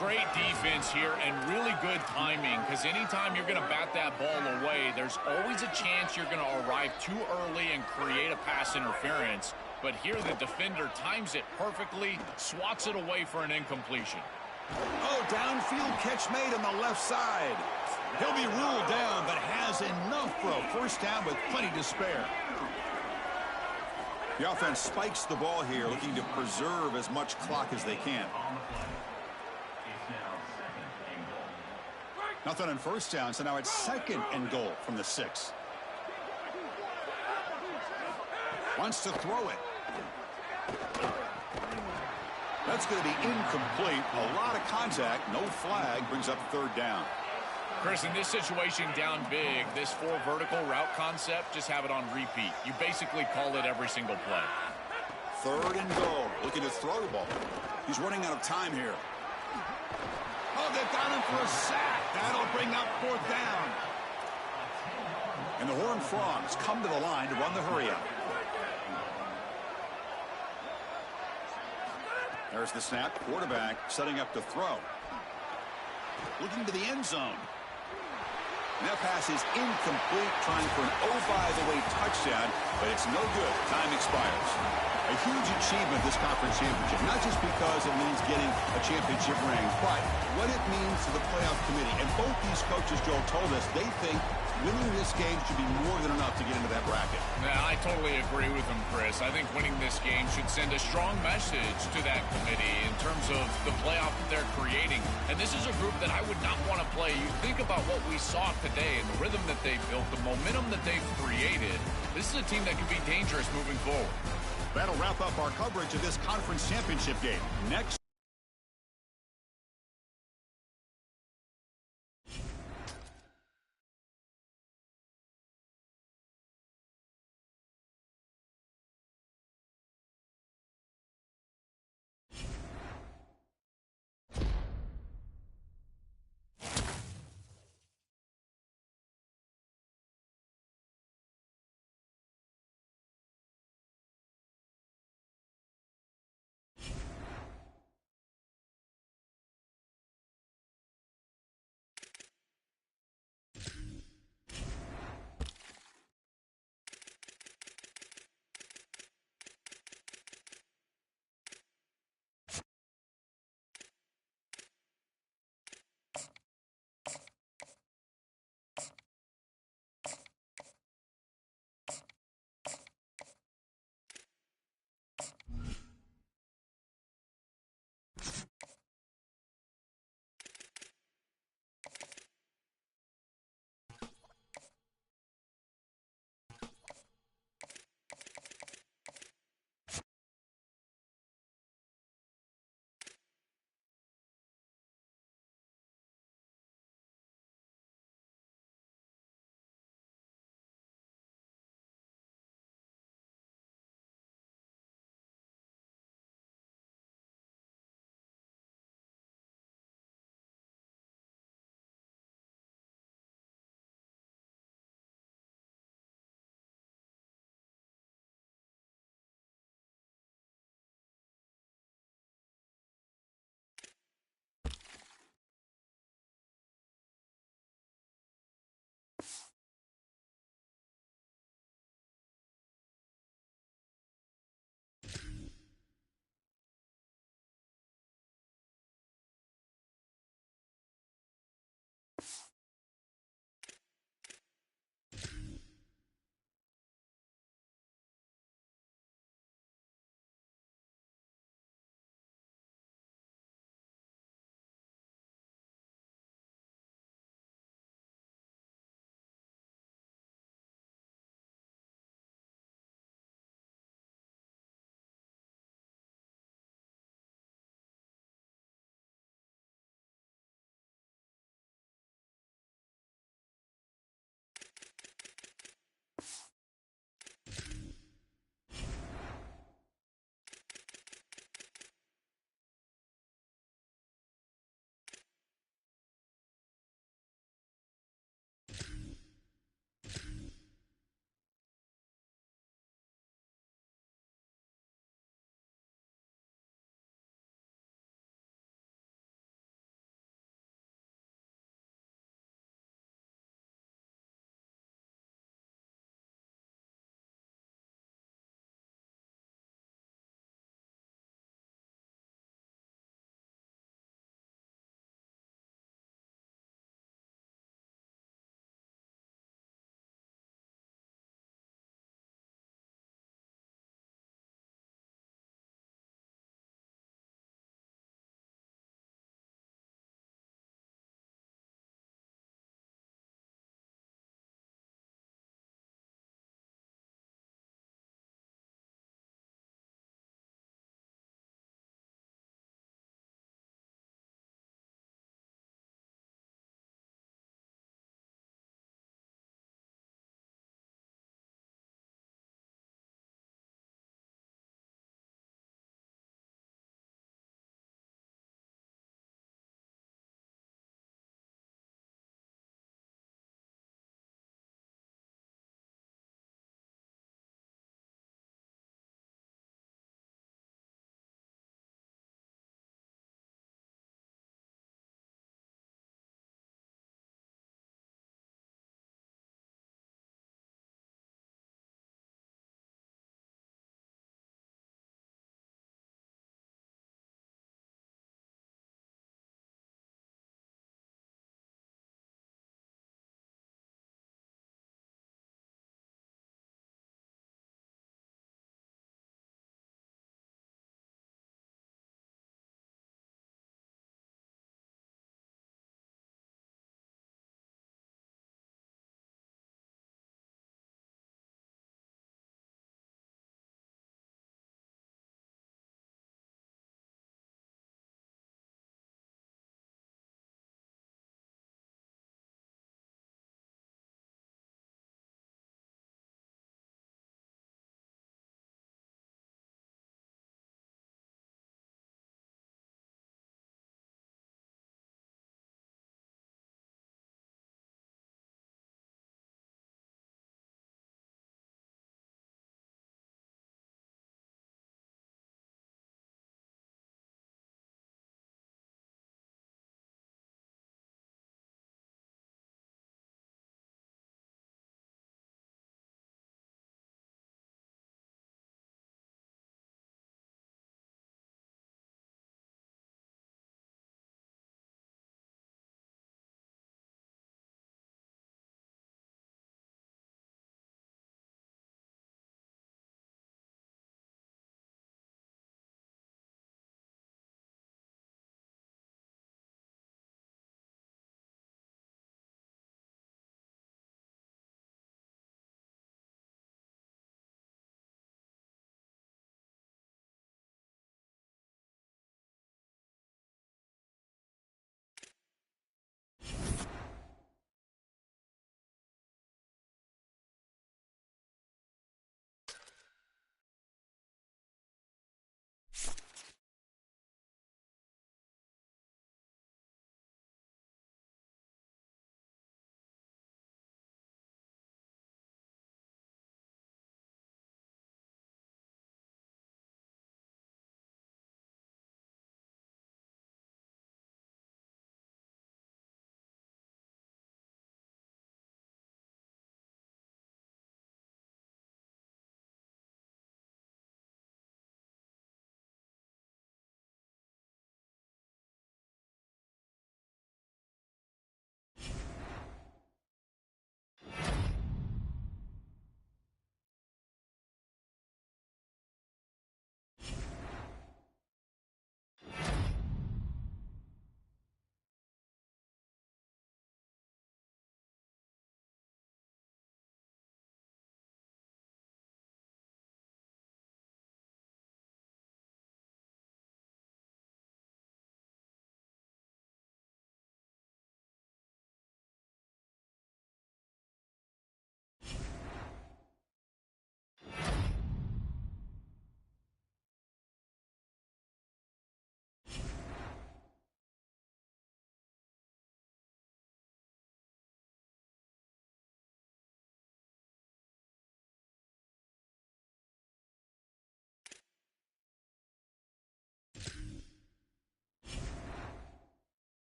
Great defense here and really good timing, because anytime you're going to bat that ball away, there's always a chance you're going to arrive too early and create a pass interference. But here the defender times it perfectly, swats it away for an incompletion. Oh, downfield catch made on the left side. He'll be ruled down, but has enough for a 1st down with plenty to spare. The offense spikes the ball here, looking to preserve as much clock as they can. Nothing on 1st down, so now it's 2nd and goal from the 6. Wants to throw it. That's going to be incomplete. A lot of contact. No flag. Brings up 3rd down. Chris, in this situation down big, this 4 vertical route concept, just have it on repeat. You basically call it every single play. 3rd and goal. Looking to throw the ball. He's running out of time here. Oh, they've got him for a sack. That'll bring up 4th down. And the Horned Frogs come to the line to run the hurry-up. There's the snap. Quarterback setting up to throw. Looking to the end zone. And that pass is incomplete, trying for an oh-by-the-way touchdown, but it's no good. Time expires. A huge achievement, this conference championship, not just because it means getting a championship ring, but what it means to the playoff committee. And both these coaches, Joel, told us they think winning this game should be more than enough to get into that bracket. Yeah, I totally agree with him, Chris. I think winning this game should send a strong message to that committee in terms of the playoff that they're creating. And this is a group that I would not want to play. You think about what we saw today and the rhythm that they built, the momentum that they've created. This is a team that can be dangerous moving forward. That'll wrap up our coverage of this conference championship game. Next.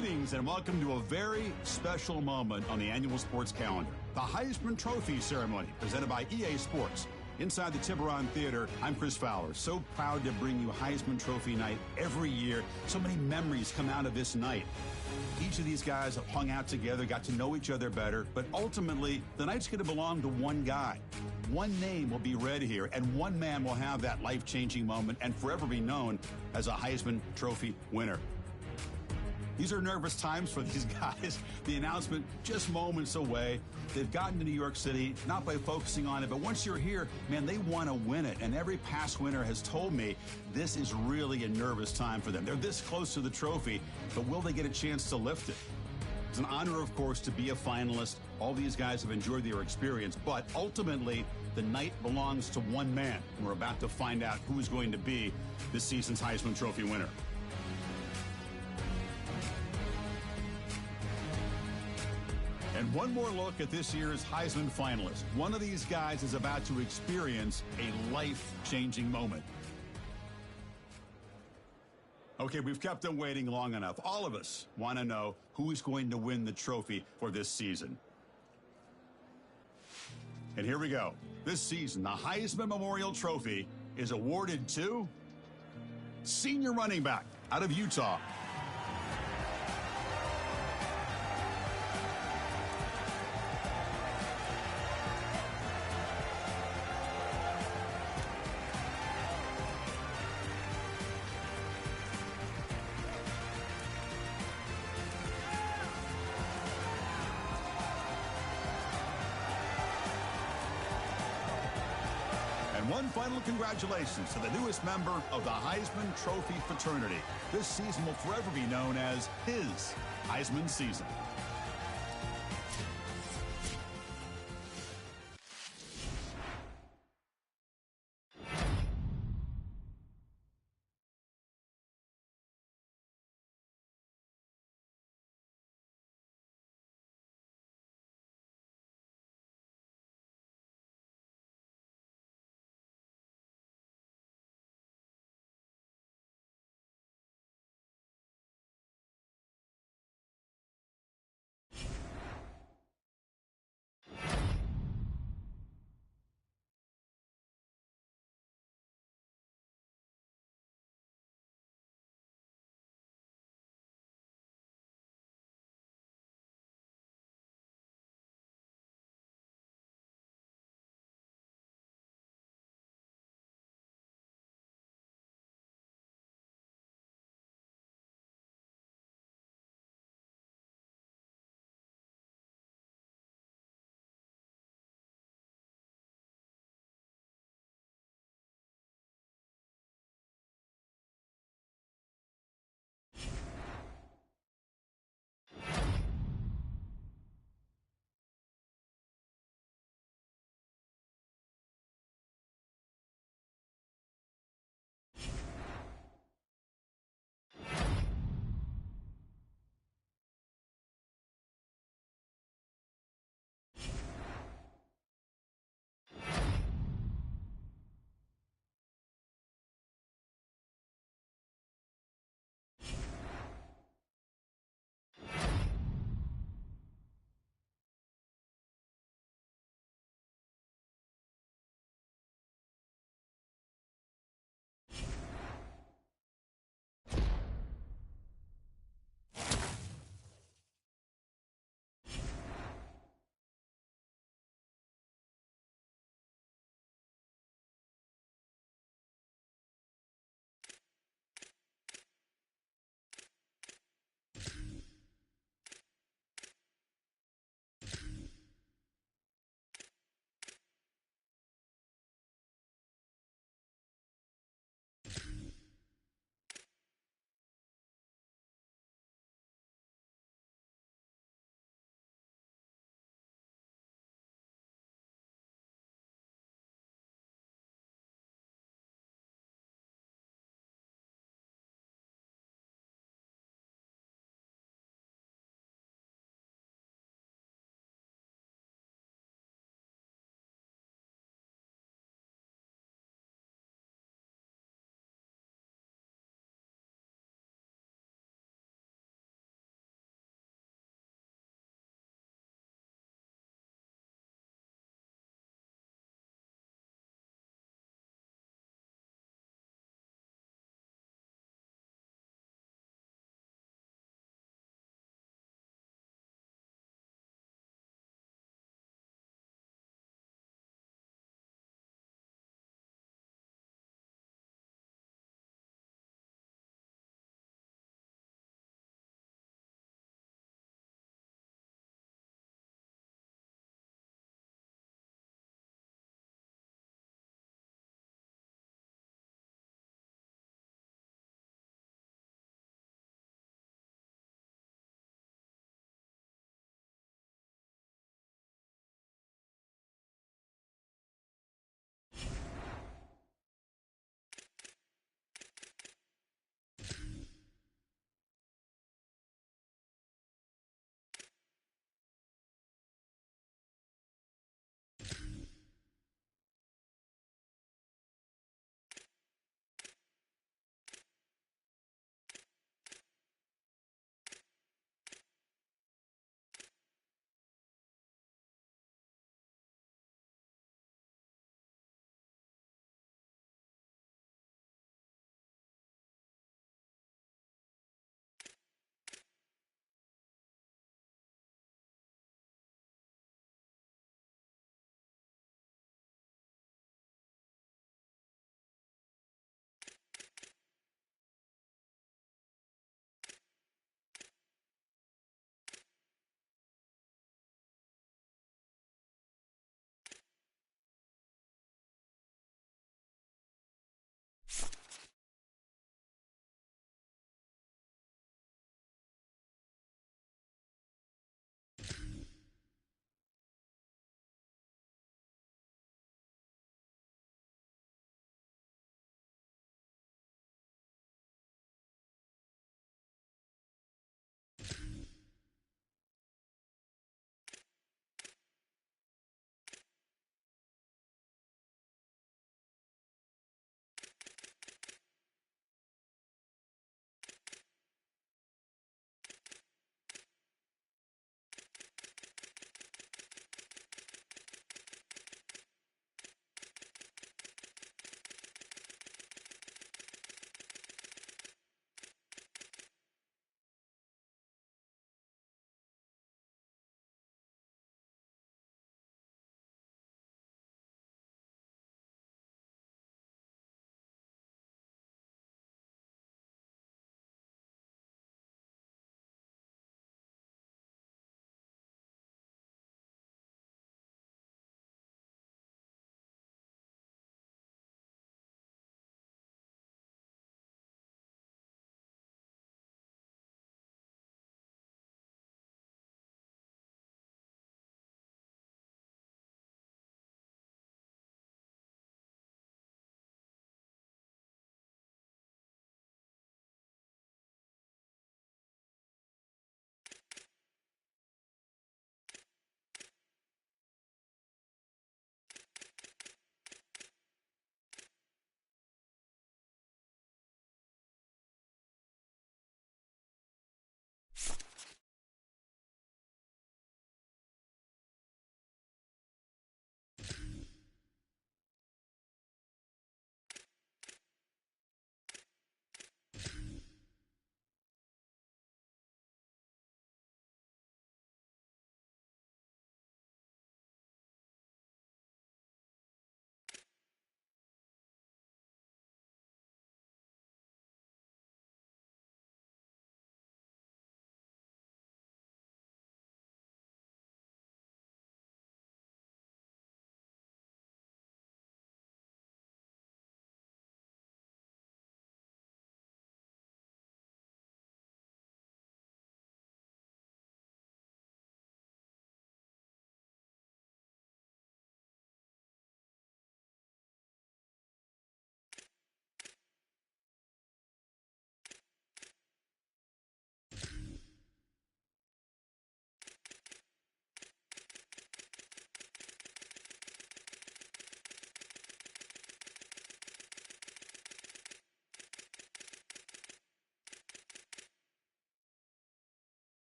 Greetings and welcome to a very special moment on the annual sports calendar. The Heisman Trophy ceremony presented by EA Sports. Inside the Tiburon Theater, I'm Chris Fowler. So proud to bring you Heisman Trophy night every year. So many memories come out of this night. Each of these guys have hung out together, got to know each other better, but ultimately, the night's going to belong to one guy. One name will be read here, and one man will have that life-changing moment and forever be known as a Heisman Trophy winner. These are nervous times for these guys. The announcement just moments away. They've gotten to New York City, not by focusing on it, but once you're here, man, they want to win it. And every past winner has told me this is really a nervous time for them. They're this close to the trophy, but will they get a chance to lift it? It's an honor, of course, to be a finalist. All these guys have enjoyed their experience, but ultimately, the night belongs to one man. And we're about to find out who is going to be this season's Heisman Trophy winner. And one more look at this year's Heisman finalist. One of these guys is about to experience a life-changing moment. Okay, we've kept them waiting long enough. All of us want to know who is going to win the trophy for this season. And here we go. This season, the Heisman Memorial Trophy is awarded to senior running back out of Utah. And one final congratulations to the newest member of the Heisman Trophy fraternity. This season will forever be known as his Heisman season.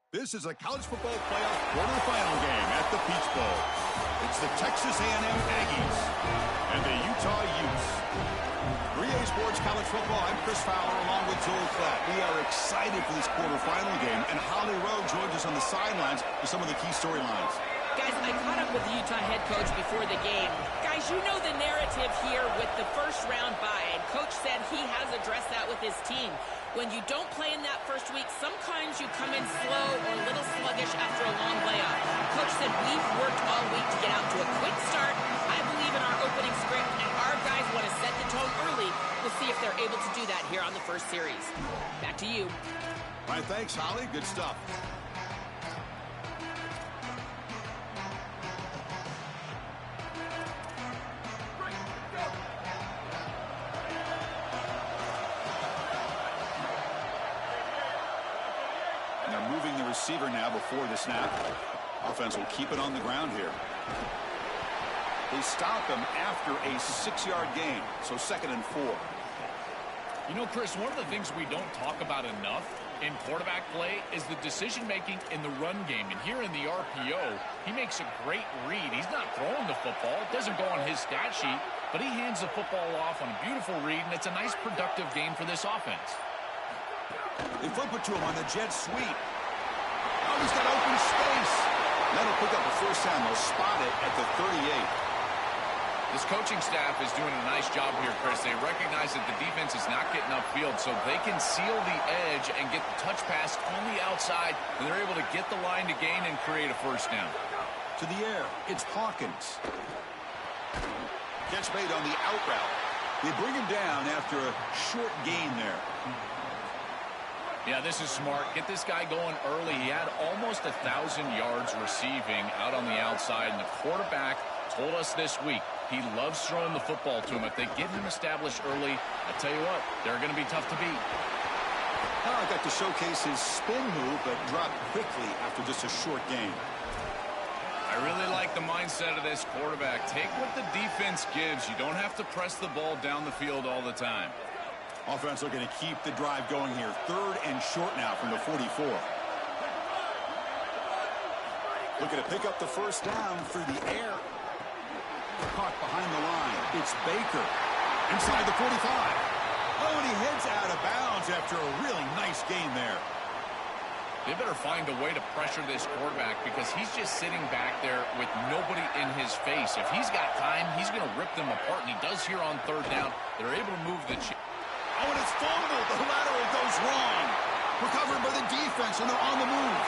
This is a college football playoff quarterfinal game at the Peach Bowl. It's the Texas A&M Aggies and the Utah Utes. 3A Sports College Football, I'm Chris Fowler along with Joel Klatt. We are excited for this quarterfinal game, and Holly Rowe joins us on the sidelines with some of the key storylines. Guys, I caught up with the Utah head coach before the game. Guys, you know the narrative here with the first round bye, and Coach said he has addressed that with his team. When you don't play in that first week, sometimes you come in slow or a little sluggish after a long layoff. Coach said we've worked all week to get out to a quick start. I believe in our opening script, and our guys want to set the tone early. We'll see if they're able to do that here on the first series. Back to you. All right, thanks, Holly. Good stuff. They're moving the receiver now before the snap. Offense will keep it on the ground here. They stop him after a 6-yard gain, so 2nd and 4. You know, Chris, one of the things we don't talk about enough in quarterback play is the decision-making in the run game. And here in the RPO, he makes a great read. He's not throwing the football. It doesn't go on his stat sheet, but he hands the football off on a beautiful read, and it's a nice, productive game for this offense. They flip it to him on the jet sweep. Oh, he's got open space. That'll pick up a first down. They'll spot it at the 38. This coaching staff is doing a nice job here, Chris. They recognize that the defense is not getting upfield, so they can seal the edge and get the touch pass on the outside, and they're able to get the line to gain and create a first down. To the air, it's Hawkins. Catch made on the out route. They bring him down after a short gain there. Yeah, this is smart. Get this guy going early. He had almost 1,000 yards receiving out on the outside, and the quarterback told us this week he loves throwing the football to him. If they get him established early, I tell you what, they're going to be tough to beat. I got to showcase his spin move, but dropped quickly after just a short gain. I really like the mindset of this quarterback. Take what the defense gives. You don't have to press the ball down the field all the time. Offense looking to keep the drive going here. 3rd and short now from the 44. Looking to pick up the first down through the air. Caught behind the line. It's Baker inside the 45. Oh, and he heads out of bounds after a really nice gain there. They better find a way to pressure this quarterback because he's just sitting back there with nobody in his face. If he's got time, he's going to rip them apart, and he does here on 3rd down. They're able to move the Oh, and it's fumbled. The lateral goes wrong. Recovered by the defense, and they're on the move.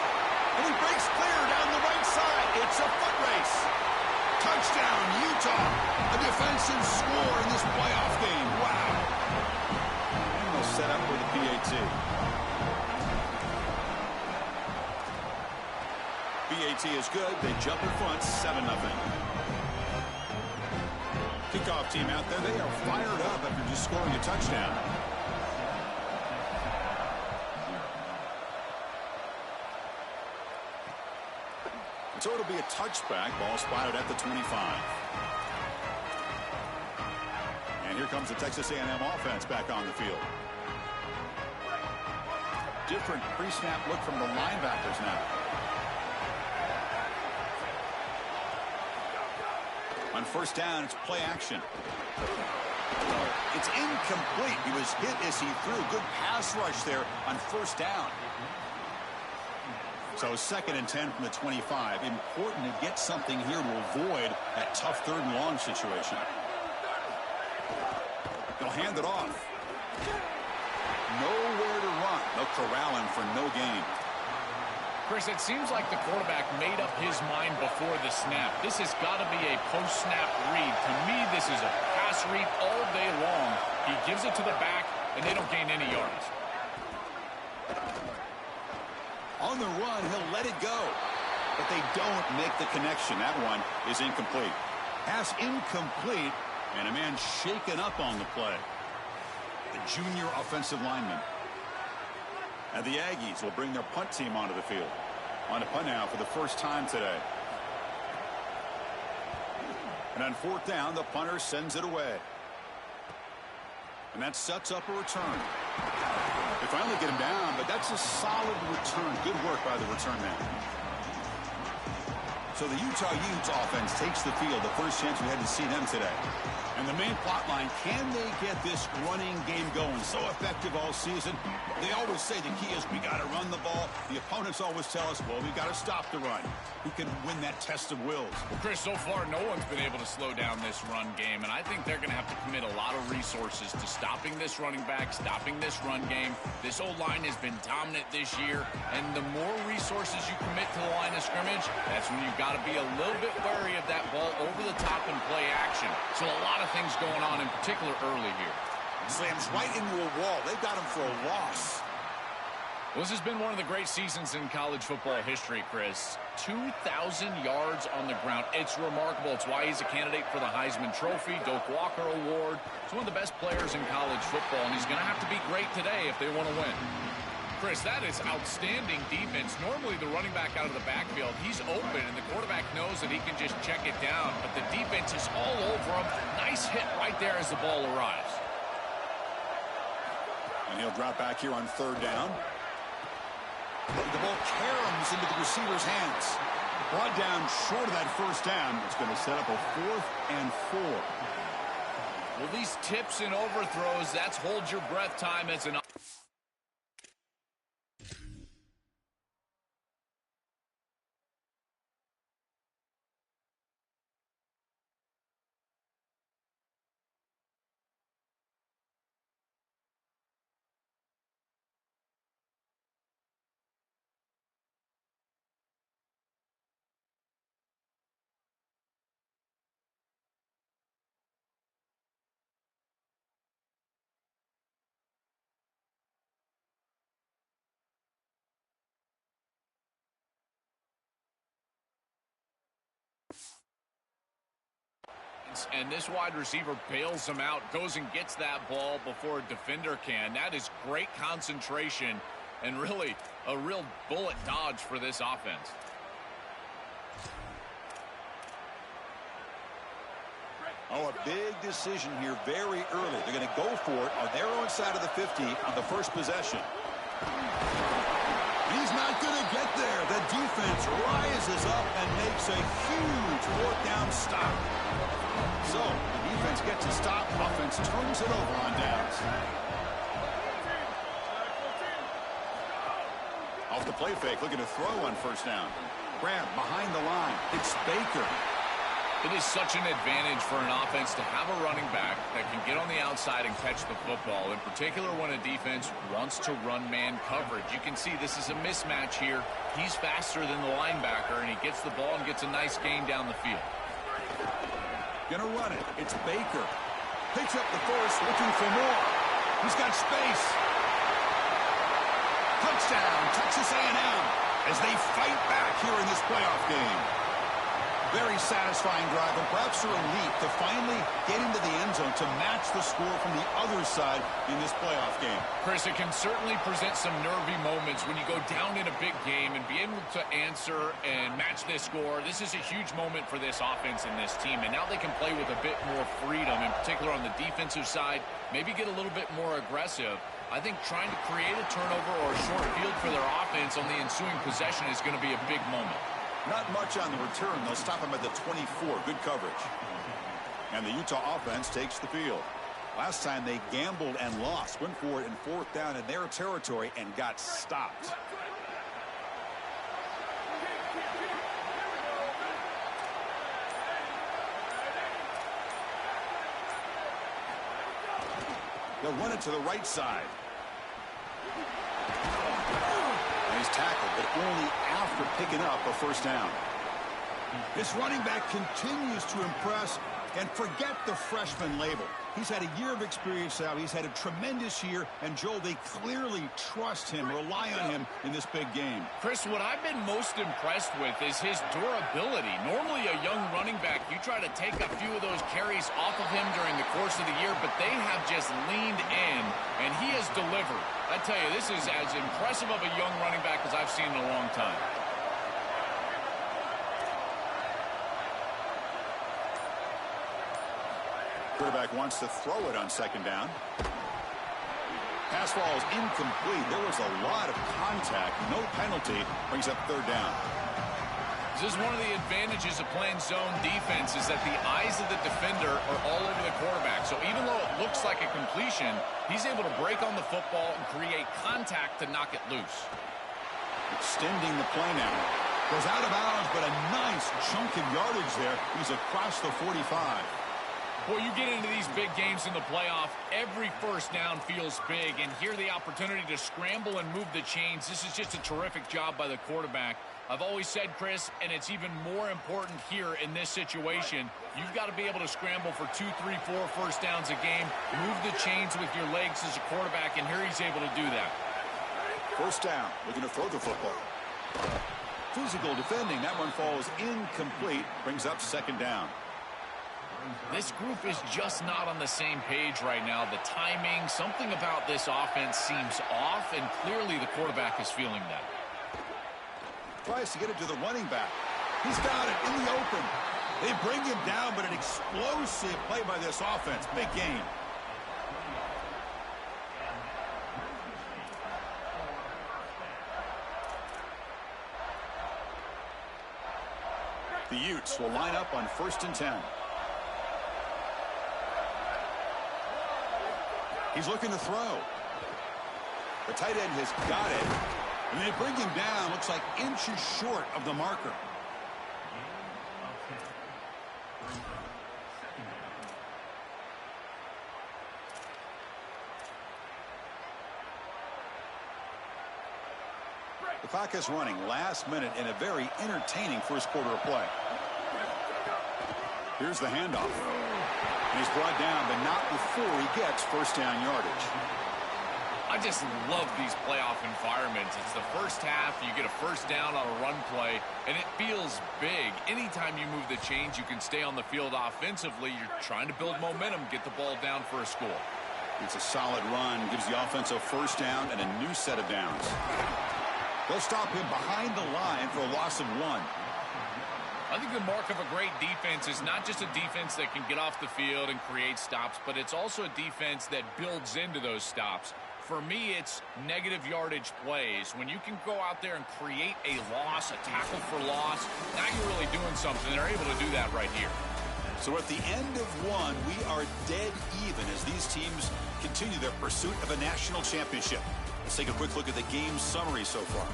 And he breaks clear down the right side. It's a foot race. Touchdown, Utah. A defensive score in this playoff game. Wow. And they'll set up for the PAT. PAT is good. They jump in front, 7-0. Kickoff team out there. They are fired up after just scoring a touchdown. So it'll be a touchback. Ball spotted at the 25. And here comes the Texas A&M offense back on the field. Different pre-snap look from the linebackers now. On first down, it's play action. It's incomplete. He was hit as he threw. Good pass rush there on first down. So 2nd and 10 from the 25. Important to get something here to avoid that tough 3rd and long situation. They'll hand it off. Nowhere to run. They'll corral him for no gain. Chris, it seems like the quarterback made up his mind before the snap. This has got to be a post-snap read. To me, this is a pass read all day long. He gives it to the back, and they don't gain any yards. On the run, he'll let it go. But they don't make the connection. That one is incomplete. Pass incomplete, and a man shaken up on the play. The junior offensive lineman. And the Aggies will bring their punt team onto the field. On to punt now for the first time today. And on 4th down, the punter sends it away. And that sets up a return. The finally get him down, but that's a solid return. Good work by the return man. So the Utah Utes offense takes the field. The first chance we had to see them today. And the main plot line, can they get this running game going? So effective all season. They always say the key is we got to run the ball. The opponents always tell us, well, we got to stop the run. Who can win that test of wills? Well, Chris, so far no one's been able to slow down this run game, and I think they're going to have to commit a lot of resources to stopping this running back, stopping this run game. This O-line has been dominant this year, and the more resources you commit to the line of scrimmage, that's when you've got to be a little bit wary of that ball over the top and play action. So a lot of things going on, in particular early here. Slams right into a wall. They got him for a loss. Well, this has been one of the great seasons in college football history, Chris. 2,000 yards on the ground. It's remarkable. It's why he's a candidate for the Heisman Trophy, Doak Walker Award. He's one of the best players in college football, and he's going to have to be great today if they want to win. Chris, that is outstanding defense. Normally the running back out of the backfield, he's open, and the quarterback knows that he can just check it down, but the defense is all over him. Nice hit right there as the ball arrives. And he'll drop back here on third down. The ball caroms into the receiver's hands. Brought down short of that first down. It's going to set up a 4th and 4. Well, these tips and overthrows, that's hold your breath time as an... And this wide receiver bails him out, goes and gets that ball before a defender can. That is great concentration and really a real bullet dodge for this offense. Oh, a big decision here very early. They're going to go for it on their own side of the 50 on the first possession. He's not going to get there. The defense rises up and makes a huge 4th down stop. So, the defense gets a stop. Offense turns it over on downs. Off the play fake, looking to throw on first down. Grab behind the line. It's Baker. It is such an advantage for an offense to have a running back that can get on the outside and catch the football, in particular when a defense wants to run man coverage. You can see this is a mismatch here. He's faster than the linebacker, and he gets the ball and gets a nice gain down the field. Gonna run it. It's Baker. Picks up the first, looking for more. He's got space. Touchdown, Texas A&M, as they fight back here in this playoff game. Very satisfying drive, and perhaps a relief to finally get into the end zone to match the score from the other side in this playoff game. Chris, it can certainly present some nervy moments when you go down in a big game and be able to answer and match this score. This is a huge moment for this offense and this team, and now they can play with a bit more freedom, in particular on the defensive side, maybe get a little bit more aggressive. I think trying to create a turnover or a short field for their offense on the ensuing possession is going to be a big moment. Not much on the return. They'll stop him at the 24. Good coverage. And the Utah offense takes the field. Last time they gambled and lost. Went for it in 4th down in their territory and got stopped. They'll run it to the right side. He's tackled, but only after picking up a first down. This running back continues to impress, and forget the freshman label. He's had a year of experience now. He's had a tremendous year, and Joel, they clearly trust him, rely on him in this big game. Chris, what I've been most impressed with is his durability. Normally a young running back, you try to take a few of those carries off of him during the course of the year, but they have just leaned in, and he has delivered. I tell you, this is as impressive of a young running back as I've seen in a long time. Quarterback wants to throw it on second down. Pass falls incomplete. There was a lot of contact. No penalty. Brings up third down. This is one of the advantages of playing zone defense is that the eyes of the defender are all over the quarterback. So even though it looks like a completion, he's able to break on the football and create contact to knock it loose. Extending the play now. Goes out of bounds, but a nice chunk of yardage there. He's across the 45. Boy, you get into these big games in the playoff, every first down feels big, and here the opportunity to scramble and move the chains. This is just a terrific job by the quarterback. I've always said, Chris, and it's even more important here in this situation, you've got to be able to scramble for 2, 3, 4 first downs a game, move the chains with your legs as a quarterback, and here he's able to do that. First down, looking to throw the football. Physical defending, that one falls incomplete, brings up second down. This group is just not on the same page right now. The timing, something about this offense seems off, and clearly the quarterback is feeling that. Tries to get it to the running back. He's got it in the open. They bring him down, but an explosive play by this offense. Big gain. The Utes will line up on 1st and 10. He's looking to throw. The tight end has got it. And they bring him down. Looks like inches short of the marker. The clock is running last minute in a very entertaining first quarter of play. Here's the handoff. And he's brought down, but not before he gets first down yardage. I just love these playoff environments. It's the first half, you get a first down on a run play, and it feels big. Anytime you move the chains, you can stay on the field offensively. You're trying to build momentum, get the ball down for a score. It's a solid run, gives the offense a first down and a new set of downs. They'll stop him behind the line for a loss of 1. I think the mark of a great defense is not just a defense that can get off the field and create stops, but it's also a defense that builds into those stops. For me, it's negative yardage plays. When you can go out there and create a loss, a tackle for loss, now you're really doing something. They're able to do that right here. So at the end of 1, we are dead even as these teams continue their pursuit of a national championship. Let's take a quick look at the game summary so far.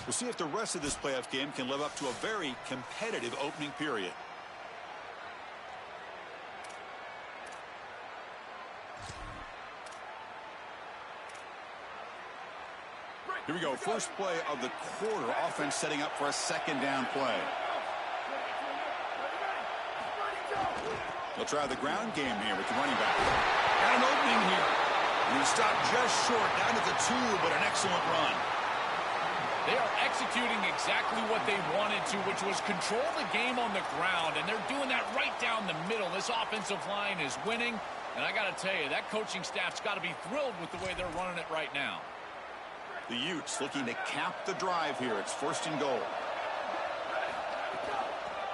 We'll see if the rest of this playoff game can live up to a very competitive opening period. Here we go. First play of the quarter. Offense setting up for a second down play. They'll try the ground game here with the running back. Got an opening here. And he stopped just short down to the 2, but an excellent run. They are executing exactly what they wanted to, which was control the game on the ground, and they're doing that right down the middle. This offensive line is winning, and I got to tell you, that coaching staff's got to be thrilled with the way they're running it right now. The Utes looking to cap the drive here. It's 1st and goal.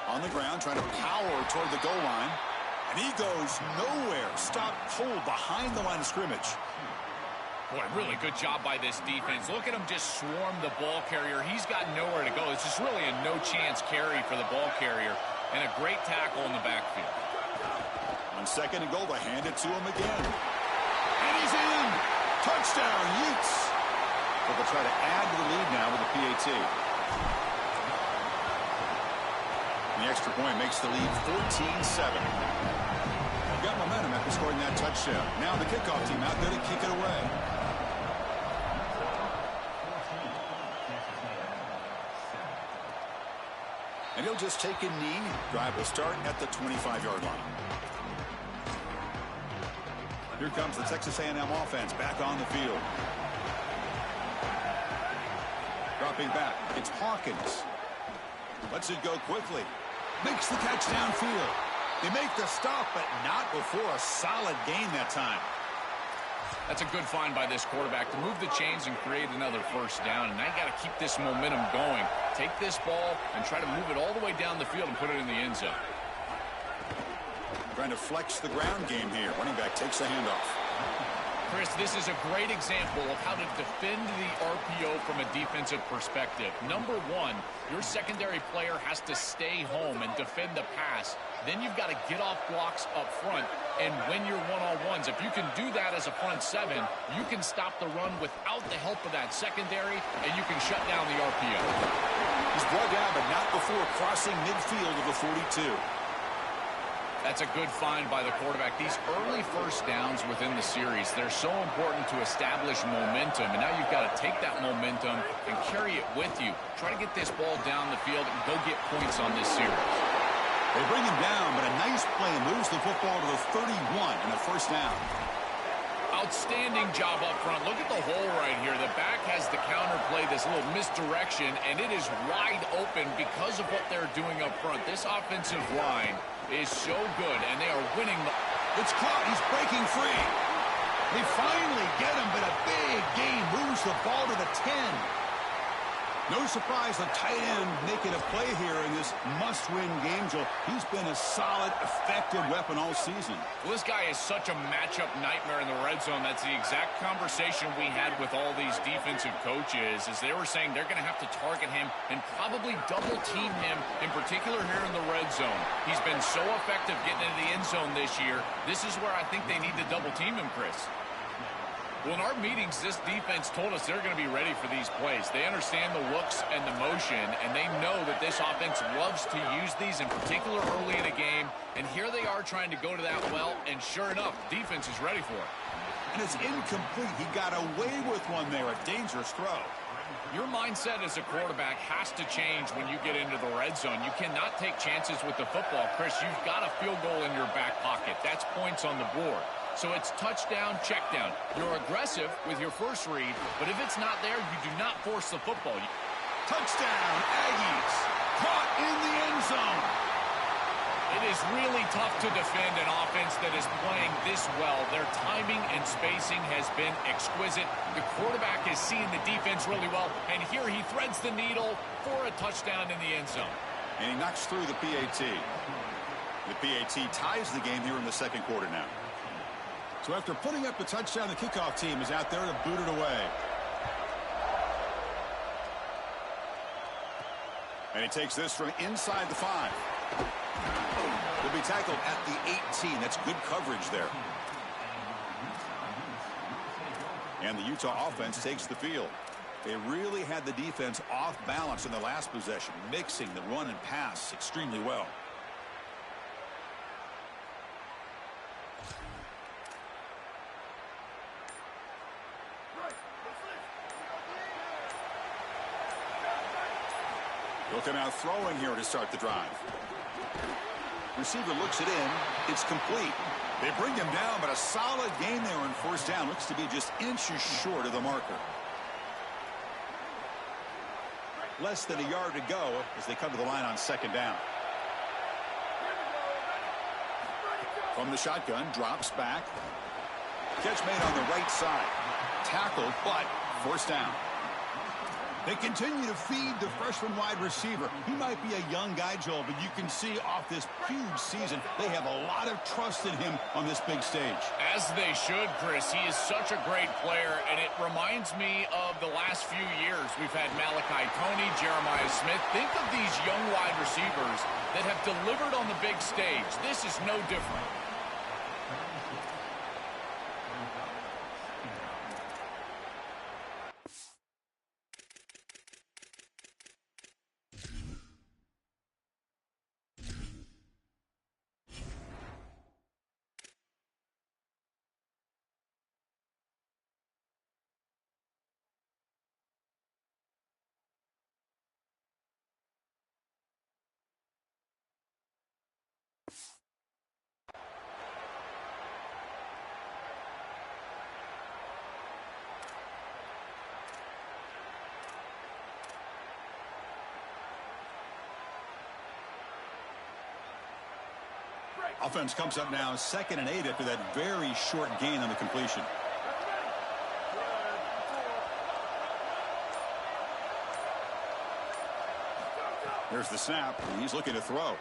On the ground, trying to power toward the goal line, and he goes nowhere. Stopped cold behind the line of scrimmage. Boy, really good job by this defense. Look at him just swarm the ball carrier. He's got nowhere to go. It's just really a no-chance carry for the ball carrier, and a great tackle in the backfield. On 2nd and goal, they hand it to him again. And he's in! Touchdown, Utes! But they'll try to add to the lead now with the PAT. The extra point makes the lead 14-7. Got momentum after scoring that touchdown. Now the kickoff team out there to kick it away. And he'll just take a knee. Drive will start at the 25-yard line. Here comes the Texas A&M offense back on the field. Dropping back. It's Hawkins. Lets it go quickly. Makes the catch downfield. They make the stop, but not before a solid gain that time. That's a good find by this quarterback to move the chains and create another first down. And now you got to keep this momentum going. Take this ball and try to move it all the way down the field and put it in the end zone. Trying to flex the ground game here. Running back takes the handoff. Chris, this is a great example of how to defend the RPO from a defensive perspective. Number one, your secondary player has to stay home and defend the pass. Then you've got to get off blocks up front and win your one-on-ones. If you can do that as a front seven, you can stop the run without the help of that secondary, and you can shut down the RPO. He's brought down, but not before crossing midfield of the 42. That's a good find by the quarterback. These early first downs within the series, they're so important to establish momentum. And now you've got to take that momentum and carry it with you. Try to get this ball down the field and go get points on this series. They bring him down, but a nice play moves the football to the 31 and a first down. Outstanding job up front. Look at the hole right here. The back has the counter play, this little misdirection, and it is wide open because of what they're doing up front. This offensive line is so good, and they are winning. It's caught. He's breaking free. They finally get him, but a big gain moves the ball to the 10. No surprise the tight end making a play here in this must-win game, Joel. He's been a solid, effective weapon all season. Well, this guy is such a matchup nightmare in the red zone. That's the exact conversation we had with all these defensive coaches, as they were saying they're going to have to target him and probably double-team him, in particular here in the red zone. He's been so effective getting into the end zone this year. This is where I think they need to double-team him, Chris. Well, in our meetings, this defense told us they're going to be ready for these plays. They understand the looks and the motion, and they know that this offense loves to use these, in particular early in a game. And here they are trying to go to that well, and sure enough, defense is ready for it. And it's incomplete. He got away with one there, a dangerous throw. Your mindset as a quarterback has to change when you get into the red zone. You cannot take chances with the football. Chris, you've got a field goal in your back pocket. That's points on the board. So it's touchdown, check down. You're aggressive with your first read, but if it's not there, you do not force the football. Touchdown, Aggies. Caught in the end zone. It is really tough to defend an offense that is playing this well. Their timing and spacing has been exquisite. The quarterback is seeing the defense really well, and here he threads the needle for a touchdown in the end zone. And he knocks through the PAT. The PAT ties the game here in the second quarter now. So after putting up the touchdown, the kickoff team is out there to boot it away. And he takes this from inside the 5. Will be tackled at the 18. That's good coverage there. And the Utah offense takes the field. They really had the defense off balance in the last possession, mixing the run and pass extremely well. They'll come out throwing here to start the drive. Receiver looks it in. It's complete. They bring him down, but a solid gain there on first down. Looks to be just inches short of the marker. Less than a yard to go as they come to the line on second down. From the shotgun, drops back. Catch made on the right side. Tackled, but first down. They continue to feed the freshman wide receiver. He might be a young guy, Joel, but you can see off this huge season, they have a lot of trust in him on this big stage. As they should, Chris. He is such a great player, and it reminds me of the last few years. We've had Malachi Tony, Jeremiah Smith. Think of these young wide receivers that have delivered on the big stage. This is no different. Offense comes up now 2nd and 8 after that very short gain on the completion. Here's the snap. He's looking to throw.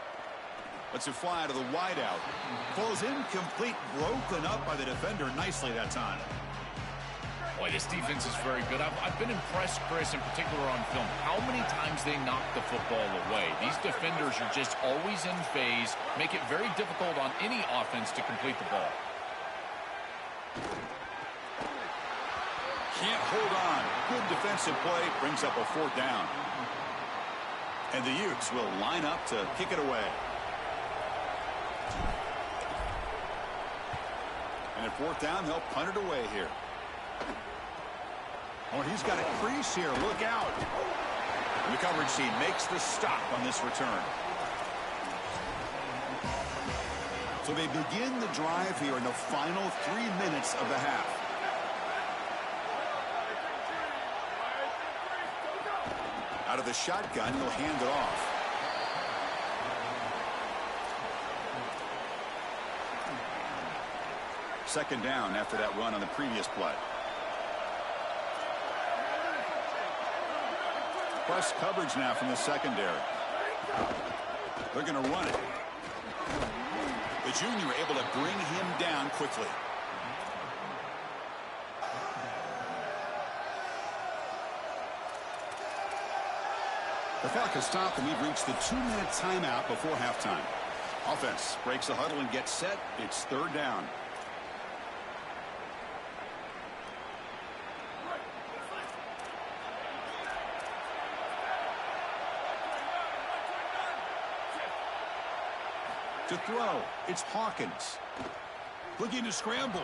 Lets it fly to the wideout. Falls incomplete, broken up by the defender nicely that time. Boy, this defense is very good. I've been impressed, Chris, in particular on film, how many times they knock the football away. These defenders are just always in phase, make it very difficult on any offense to complete the ball. Can't hold on. Good defensive play, brings up a 4th down. And the Utes will line up to kick it away. And at 4th down, they'll punt it away here. Oh, he's got a crease here. Look out. The coverage team makes the stop on this return. So they begin the drive here in the final 3 minutes of the half. Out of the shotgun, he'll hand it off. Second down after that run on the previous play. Press coverage now from the secondary. They're going to run it. The junior able to bring him down quickly. The Falcons stop, and we've reached the 2-minute timeout before halftime. Offense breaks the huddle and gets set. It's 3rd down. To throw, it's Hawkins. Looking to scramble.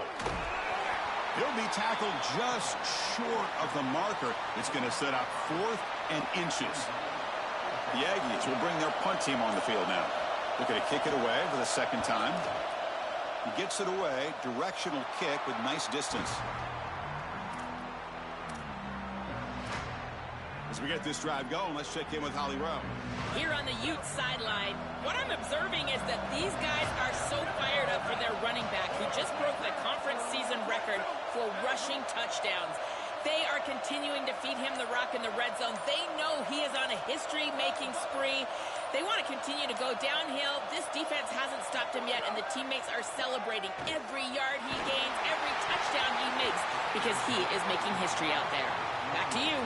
He'll be tackled just short of the marker. It's going to set up 4th and inches. The Aggies will bring their punt team on the field now. Looking to kick it away for the 2nd time. He gets it away. Directional kick with nice distance. As we get this drive going, let's check in with Holly Rowe. Here on the Utes sideline, what I'm observing is that these guys are so fired up for their running back, who just broke the conference season record for rushing touchdowns. They are continuing to feed him the rock in the red zone. They know he is on a history-making spree. They want to continue to go downhill. This defense hasn't stopped him yet, and the teammates are celebrating every yard he gains, every touchdown he makes, because he is making history out there. Back to you.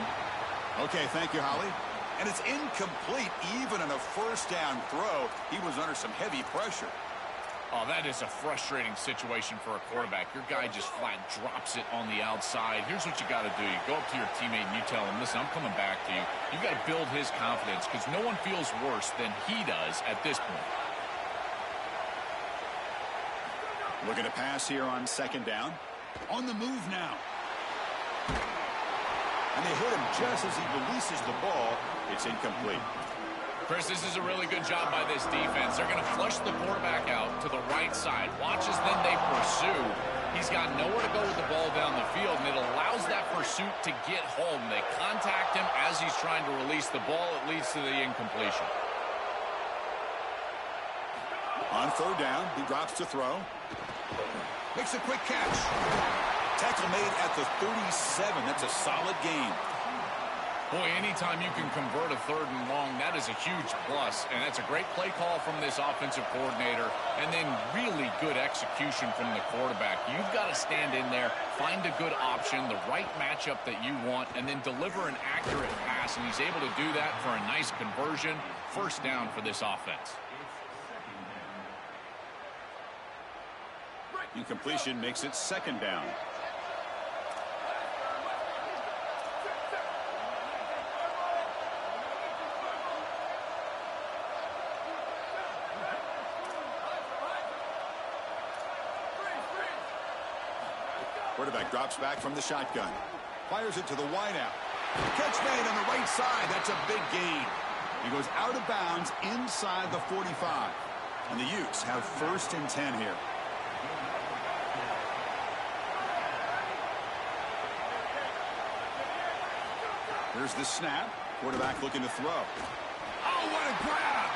Okay, thank you, Holly. And it's incomplete. Even on a 1st down throw, he was under some heavy pressure. Oh, that is a frustrating situation for a quarterback. Your guy just flat drops it on the outside. Here's what you got to do. You go up to your teammate and you tell him, listen, I'm coming back to you. You got to build his confidence, because no one feels worse than he does at this point. Looking to pass here on 2nd down. On the move now. And they hit him just as he releases the ball. It's incomplete. Chris, this is a really good job by this defense. They're going to flush the quarterback out to the right side. Watch as then they pursue. He's got nowhere to go with the ball down the field, and it allows that pursuit to get home. They contact him as he's trying to release the ball. It leads to the incompletion. On 3rd down, he drops to throw. Makes a quick catch. Tackle made at the 37. That's a solid gain. Boy, anytime you can convert a 3rd and long, that is a huge plus. And that's a great play call from this offensive coordinator. And then really good execution from the quarterback. You've got to stand in there, find a good option, the right matchup that you want, and then deliver an accurate pass. And he's able to do that for a nice conversion. 1st down for this offense. Incompletion makes it 2nd down. Quarterback drops back from the shotgun. Fires it to the wideout. Catch made on the right side. That's a big gain. He goes out of bounds inside the 45. And the Utes have 1st and 10 here. Here's the snap. Quarterback looking to throw. Oh, what a grab!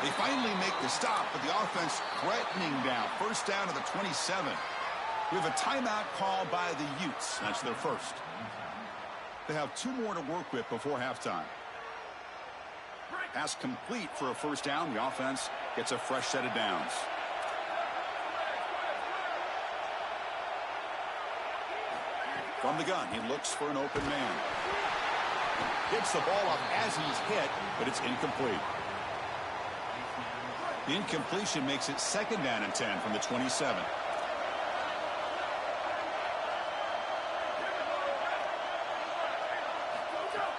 They finally make the stop, but the offense threatening down. 1st down to the 27. We have a timeout call by the Utes. That's their 1st. They have 2 more to work with before halftime. Pass complete for a first down. The offense gets a fresh set of downs. From the gun, he looks for an open man. Gets the ball up as he's hit, but it's incomplete. The incompletion makes it second down and 10 from the 27.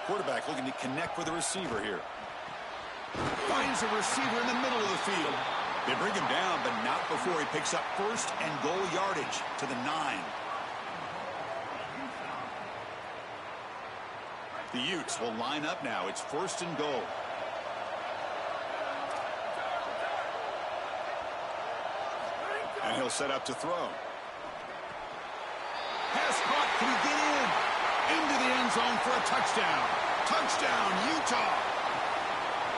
Quarterback looking to connect with the receiver here. Finds a receiver in the middle of the field. They bring him down, but not before he picks up first and goal yardage to the 9. The Utes will line up now. It's first and goal. And he'll set up to throw. Pass caught. Can he get in? Into the end zone for a touchdown. Touchdown, Utah.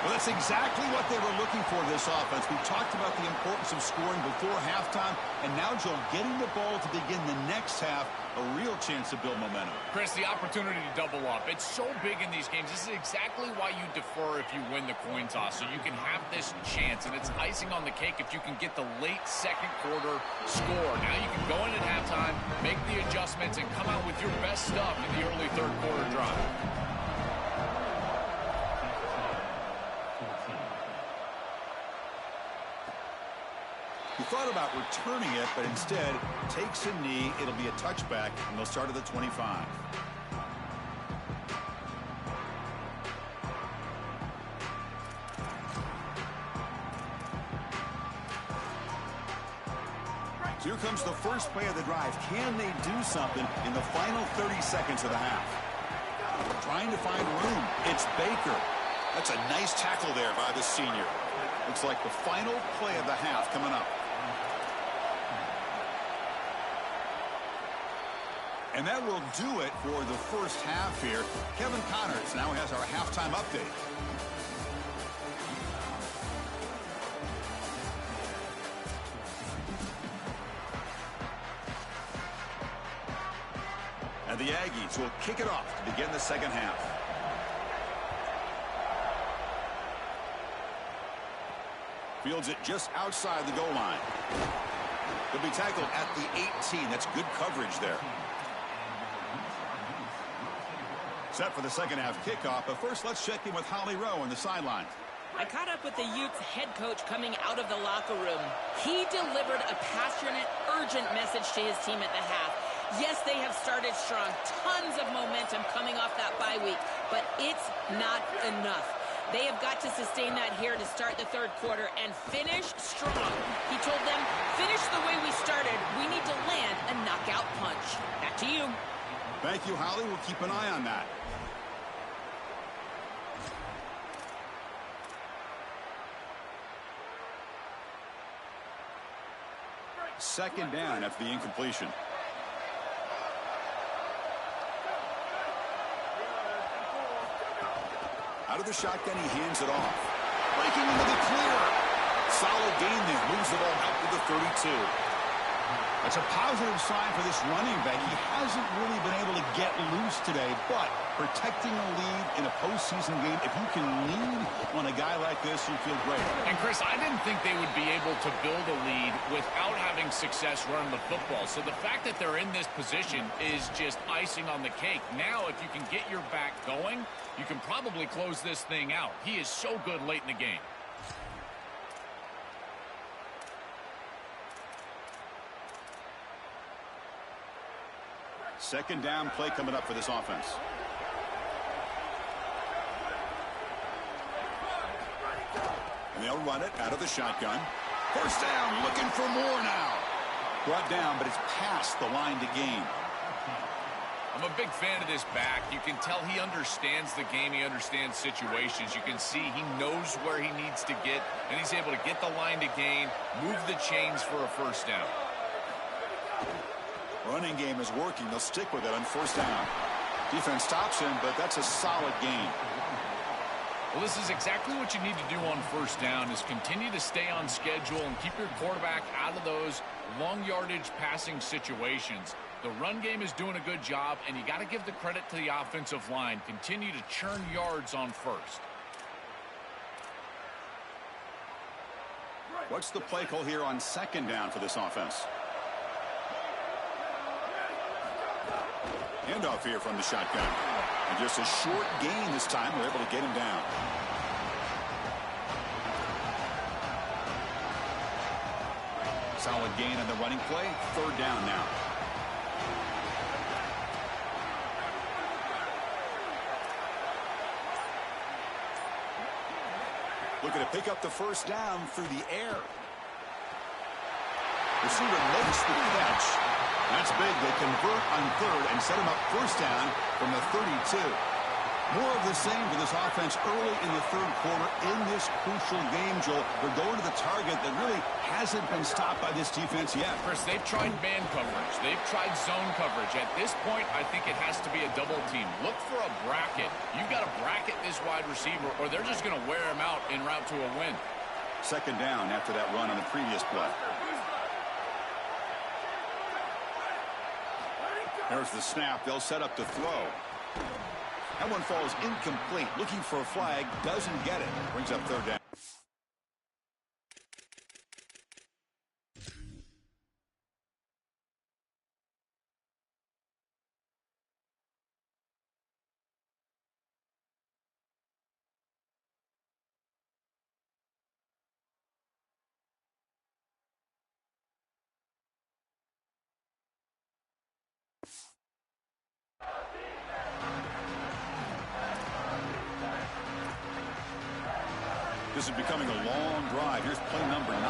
Well, that's exactly what they were looking for this offense. We talked about the importance of scoring before halftime, and now, Joe, getting the ball to begin the next half, a real chance to build momentum. Chris, the opportunity to double up. It's so big in these games. This is exactly why you defer if you win the coin toss, so you can have this chance, and it's icing on the cake if you can get the late second quarter score. Now you can go in at halftime, make the adjustments, and come out with your best stuff in the early third quarter drive. He thought about returning it, but instead takes a knee. It'll be a touchback, and they'll start at the 25. Here comes the first play of the drive. Can they do something in the final 30 seconds of the half? Trying to find room. It's Baker. That's a nice tackle there by the senior. Looks like the final play of the half coming up. And that will do it for the first half here. Kevin Connors now has our halftime update. And the Aggies will kick it off to begin the second half. Fields it just outside the goal line. He'll be tackled at the 18. That's good coverage there. Set for the second half kickoff, but first let's check in with Holly Rowe on the sideline. I caught up with the Utes head coach coming out of the locker room. He delivered a passionate, urgent message to his team at the half. Yes, they have started strong. Tons of momentum coming off that bye week, but it's not enough. They have got to sustain that here to start the third quarter and finish strong. He told them, finish the way we started. We need to land a knockout punch. Back to you. Thank you, Holly. We'll keep an eye on that. Second down after the incompletion. Out of the shotgun, he hands it off. Breaking into the clear. Solid gain there. Moves the ball out to the 32. That's a positive sign for this running back. He hasn't really been able to get loose today, but protecting a lead in a postseason game, if you can lean on a guy like this, you feel great. And, Chris, I didn't think they would be able to build a lead without having success running the football. So the fact that they're in this position is just icing on the cake. Now, if you can get your back going, you can probably close this thing out. He is so good late in the game. Second down play coming up for this offense. And they'll run it out of the shotgun. First down, looking for more now. Brought down, but it's past the line to gain. I'm a big fan of this back. You can tell he understands the game. He understands situations. You can see he knows where he needs to get, and he's able to get the line to gain, move the chains for a first down. Running game is working. They'll stick with it on first down. Defense stops him, but that's a solid gain. Well, this is exactly what you need to do on first down is continue to stay on schedule and keep your quarterback out of those long yardage passing situations. The run game is doing a good job, and you got to give the credit to the offensive line. Continue to churn yards on first. What's the play call here on second down for this offense? Handoff here from the shotgun. And just a short gain this time. They're able to get him down. Solid gain on the running play. Third down now. Looking to pick up the first down through the air. Receiver makes the catch. That's big. They convert on third and set him up first down from the 32. More of the same for this offense early in the third quarter in this crucial game, Joel. They're going to the target that really hasn't been stopped by this defense yet. Chris, they've tried man coverage. They've tried zone coverage. At this point, I think it has to be a double team. Look for a bracket. You've got to bracket this wide receiver, or they're just going to wear him out en route to a win. Second down after that run on the previous play. There's the snap. They'll set up to throw. That one falls incomplete. Looking for a flag. Doesn't get it. Brings up third down. This is becoming a long drive. Here's play number 9.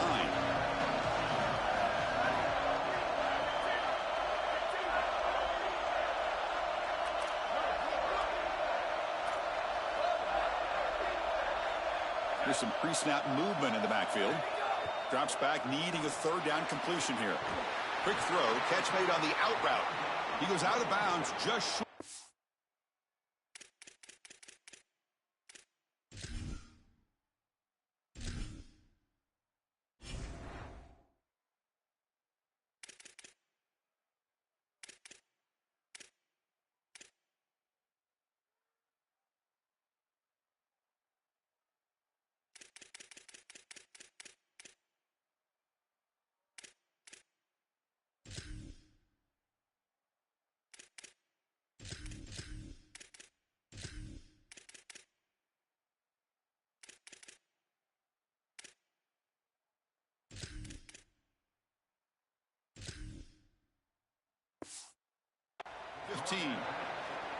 There's some pre-snap movement in the backfield. Drops back, needing a third down completion here. Quick throw, catch made on the out route. He goes out of bounds just short.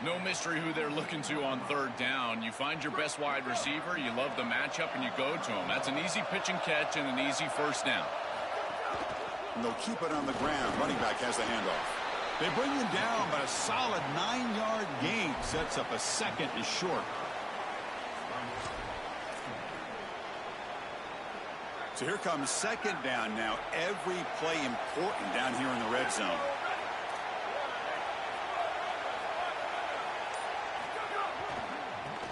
No mystery who they're looking to on third down. You find your best wide receiver, you love the matchup, and you go to him. That's an easy pitch and catch and an easy first down. And they'll keep it on the ground. Running back has the handoff. They bring him down, but a solid 9-yard gain sets up a second and short. So here comes second down now. Every play important down here in the red zone.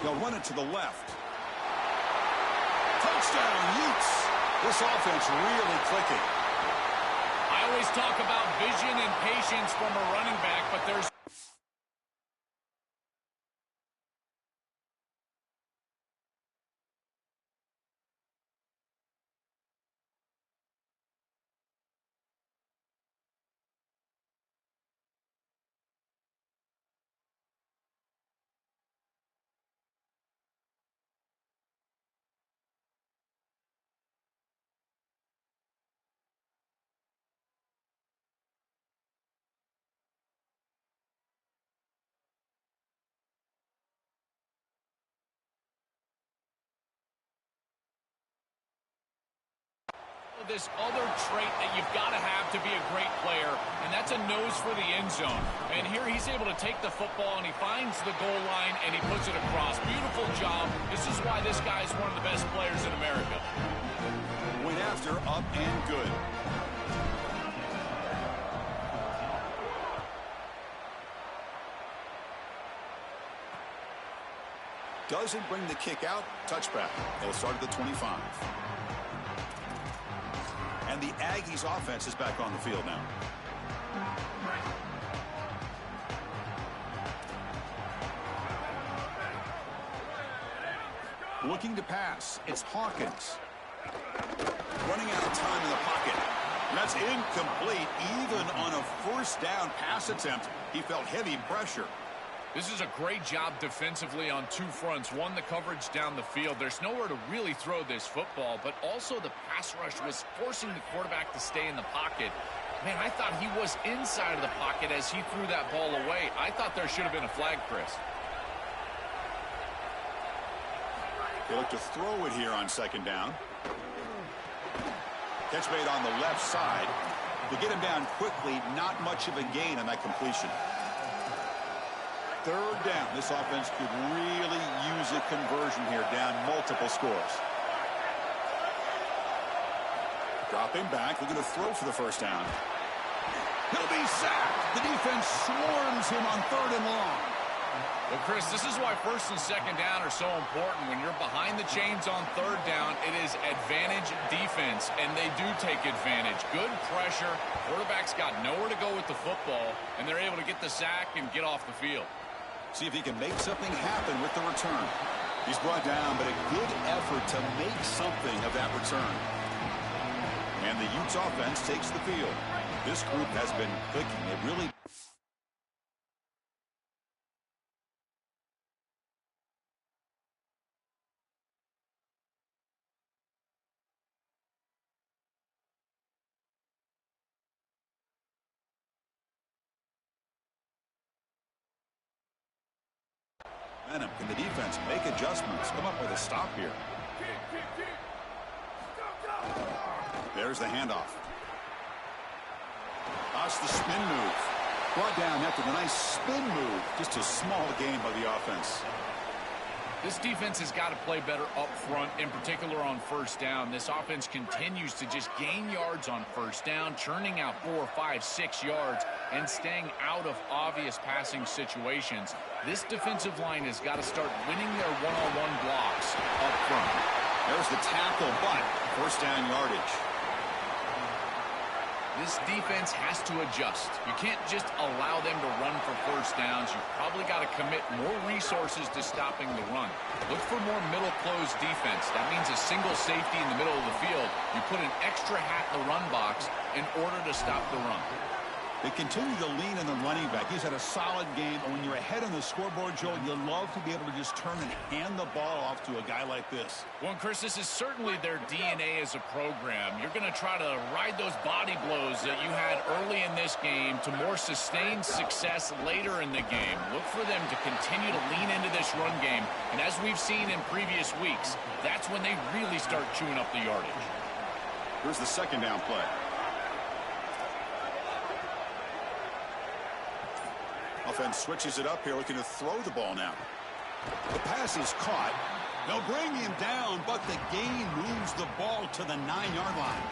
They'll run it to the left. Touchdown, Utes. This offense really clicking. I always talk about vision and patience from a running back, but there's this other trait that you've got to have to be a great player, and that's a nose for the end zone. And here he's able to take the football, and he finds the goal line, and he puts it across. Beautiful job. This is why this guy is one of the best players in America. Went after, up and good. Doesn't bring the kick out. Touchback. They'll start at the 25. And the Aggies offense is back on the field now. Looking to pass. It's Hawkins. Running out. That's incomplete. Even on a first down pass attempt, he felt heavy pressure. This is a great job defensively on two fronts. One, the coverage down the field. There's nowhere to really throw this football, but also the pass rush was forcing the quarterback to stay in the pocket. Man, I thought he was inside of the pocket as he threw that ball away. I thought there should have been a flag, Chris. They look to throw it here on second down. Catch made on the left side. To get him down quickly, not much of a gain on that completion. Third down. This offense could really use a conversion here, down multiple scores. Dropping back, looking to throw for the first down. He'll be sacked. The defense swarms him on third and long. Well, Chris, this is why first and second down are so important. When you're behind the chains on third down, it is advantage defense, and they do take advantage. Good pressure. Quarterback's got nowhere to go with the football, and they're able to get the sack and get off the field. See if he can make something happen with the return. He's brought down, but a good effort to make something of that return. And the Utes offense takes the field. This group has been clicking. It really... Can the defense make adjustments? Come up with a stop here. There's the handoff. That's the spin move. Brought down after the nice spin move. Just a small gain by the offense. This defense has got to play better up front, in particular on first down. This offense continues to just gain yards on first down, churning out 4, 5, 6 yards, and staying out of obvious passing situations. This defensive line has got to start winning their one-on-one blocks up front. There's the tackle, but first down yardage. This defense has to adjust. You can't just allow them to run for first downs. You've probably got to commit more resources to stopping the run. Look for more middle closed defense. That means a single safety in the middle of the field. You put an extra hat in the run box in order to stop the run. They continue to lean in the running back. He's had a solid game. And when you're ahead on the scoreboard, Joel, you love to be able to just turn and hand the ball off to a guy like this. Well, Chris, this is certainly their DNA as a program. You're going to try to ride those body blows that you had early in this game to more sustained success later in the game. Look for them to continue to lean into this run game. And as we've seen in previous weeks, that's when they really start chewing up the yardage. Here's the second down play. Offense switches it up here, looking to throw the ball now. The pass is caught. They'll bring him down, but the gain moves the ball to the 9-yard line.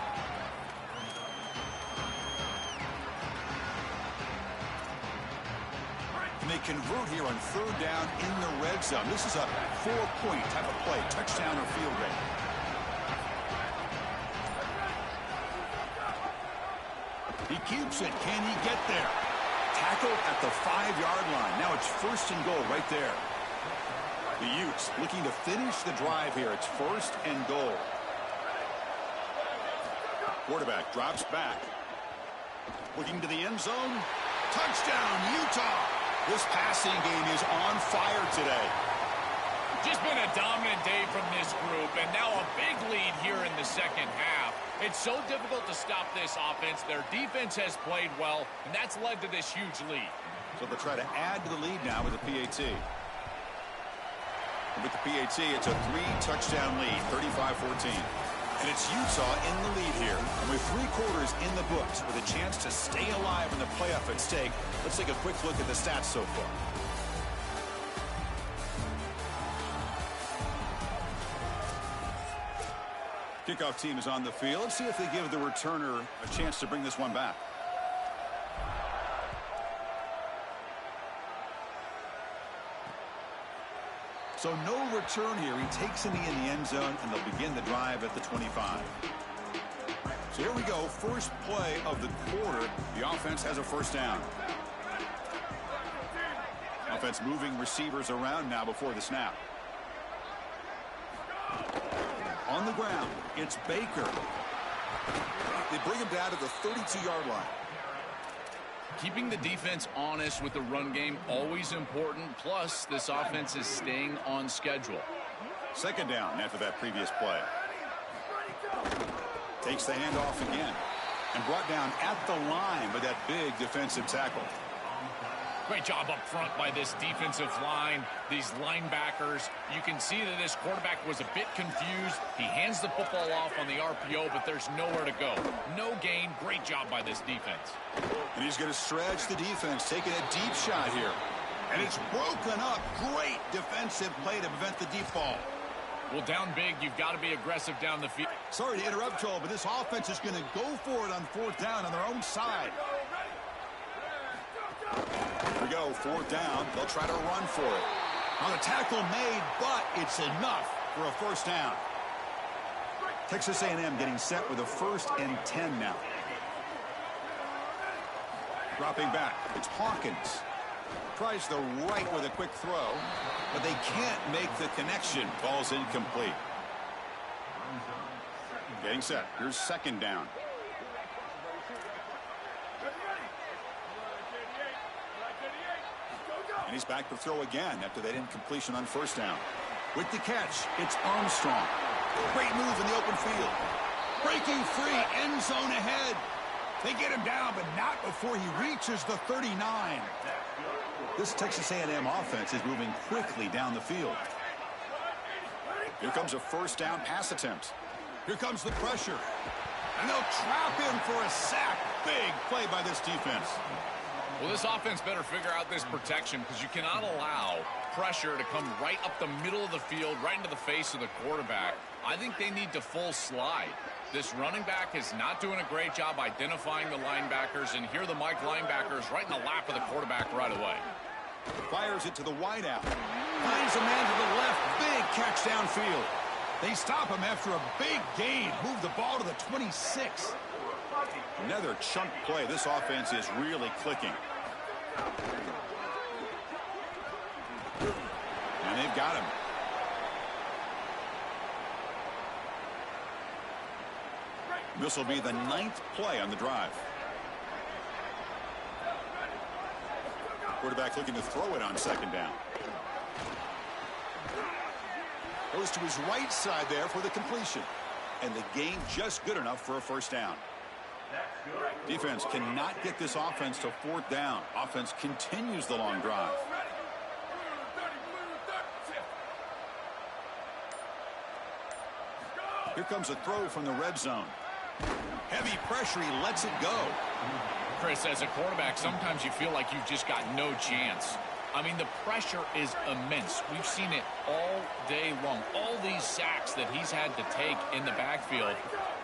And they convert here on third down in the red zone. This is a 4-point type of play, touchdown or field goal. He keeps it. Can he get there? Tackle at the 5-yard line. Now it's first and goal right there. The Utes looking to finish the drive here. It's first and goal. Quarterback drops back. Looking to the end zone. Touchdown, Utah. This passing game is on fire today. Just been a dominant day from this group, and now a big lead here in the second half. It's so difficult to stop this offense. Their defense has played well, and that's led to this huge lead. So they'll try to add to the lead now with the PAT. And with the PAT, it's a 3-touchdown lead, 35-14. And it's Utah in the lead here. And with 3 quarters in the books, with a chance to stay alive in the playoff at stake, let's take a quick look at the stats so far. Kickoff team is on the field. Let's see if they give the returner a chance to bring this one back. So no return here. He takes it in the end zone, and they'll begin the drive at the 25. So here we go. First play of the quarter. The offense has a first down. Offense moving receivers around now before the snap. On the ground, it's Baker. They bring him down to the 32-yard line. Keeping the defense honest with the run game, always important. Plus, this offense is staying on schedule. Second down after that previous play. Takes the handoff again. And brought down at the line by that big defensive tackle. Great job up front by this defensive line, these linebackers. You can see that this quarterback was a bit confused. He hands the football off on the RPO, but there's nowhere to go. No gain. Great job by this defense. And he's going to stretch the defense, taking a deep shot here. And it's broken up. Great defensive play to prevent the deep ball. Well, down big, you've got to be aggressive down the field. Sorry to interrupt, Joel, but this offense is going to go for it on fourth down on their own side. Here we go, fourth down. They'll try to run for it. Now the tackle made, but it's enough for a first down. Texas A&M getting set with a 1st and 10 now. Dropping back, it's Hawkins. Tries the right with a quick throw, but they can't make the connection. Ball's incomplete. Getting set. Here's second down. And he's back to throw again after that incompletion on first down. With the catch, it's Armstrong. Great move in the open field. Breaking free, end zone ahead. They get him down, but not before he reaches the 39. This Texas A&M offense is moving quickly down the field. Here comes a first down pass attempt. Here comes the pressure. And they'll trap him for a sack. Big play by this defense. Well, this offense better figure out this protection because you cannot allow pressure to come right up the middle of the field, right into the face of the quarterback. I think they need to full slide. This running back is not doing a great job identifying the linebackers, and here the Mike linebackers right in the lap of the quarterback right away. Fires it to the wideout. Finds a man to the left. Big catch downfield. They stop him after a big gain. Move the ball to the 26. Another chunk play. This offense is really clicking. And they've got him. This will be the 9th play on the drive. Quarterback looking to throw it on second down. Goes to his right side there for the completion. And the gain just good enough for a first down. Defense cannot get this offense to fourth down. Offense continues the long drive. Here comes a throw from the red zone. Heavy pressure, he lets it go. Chris, as a quarterback, sometimes you feel like you've just got no chance. I mean, the pressure is immense. We've seen it all day long. All these sacks that he's had to take in the backfield.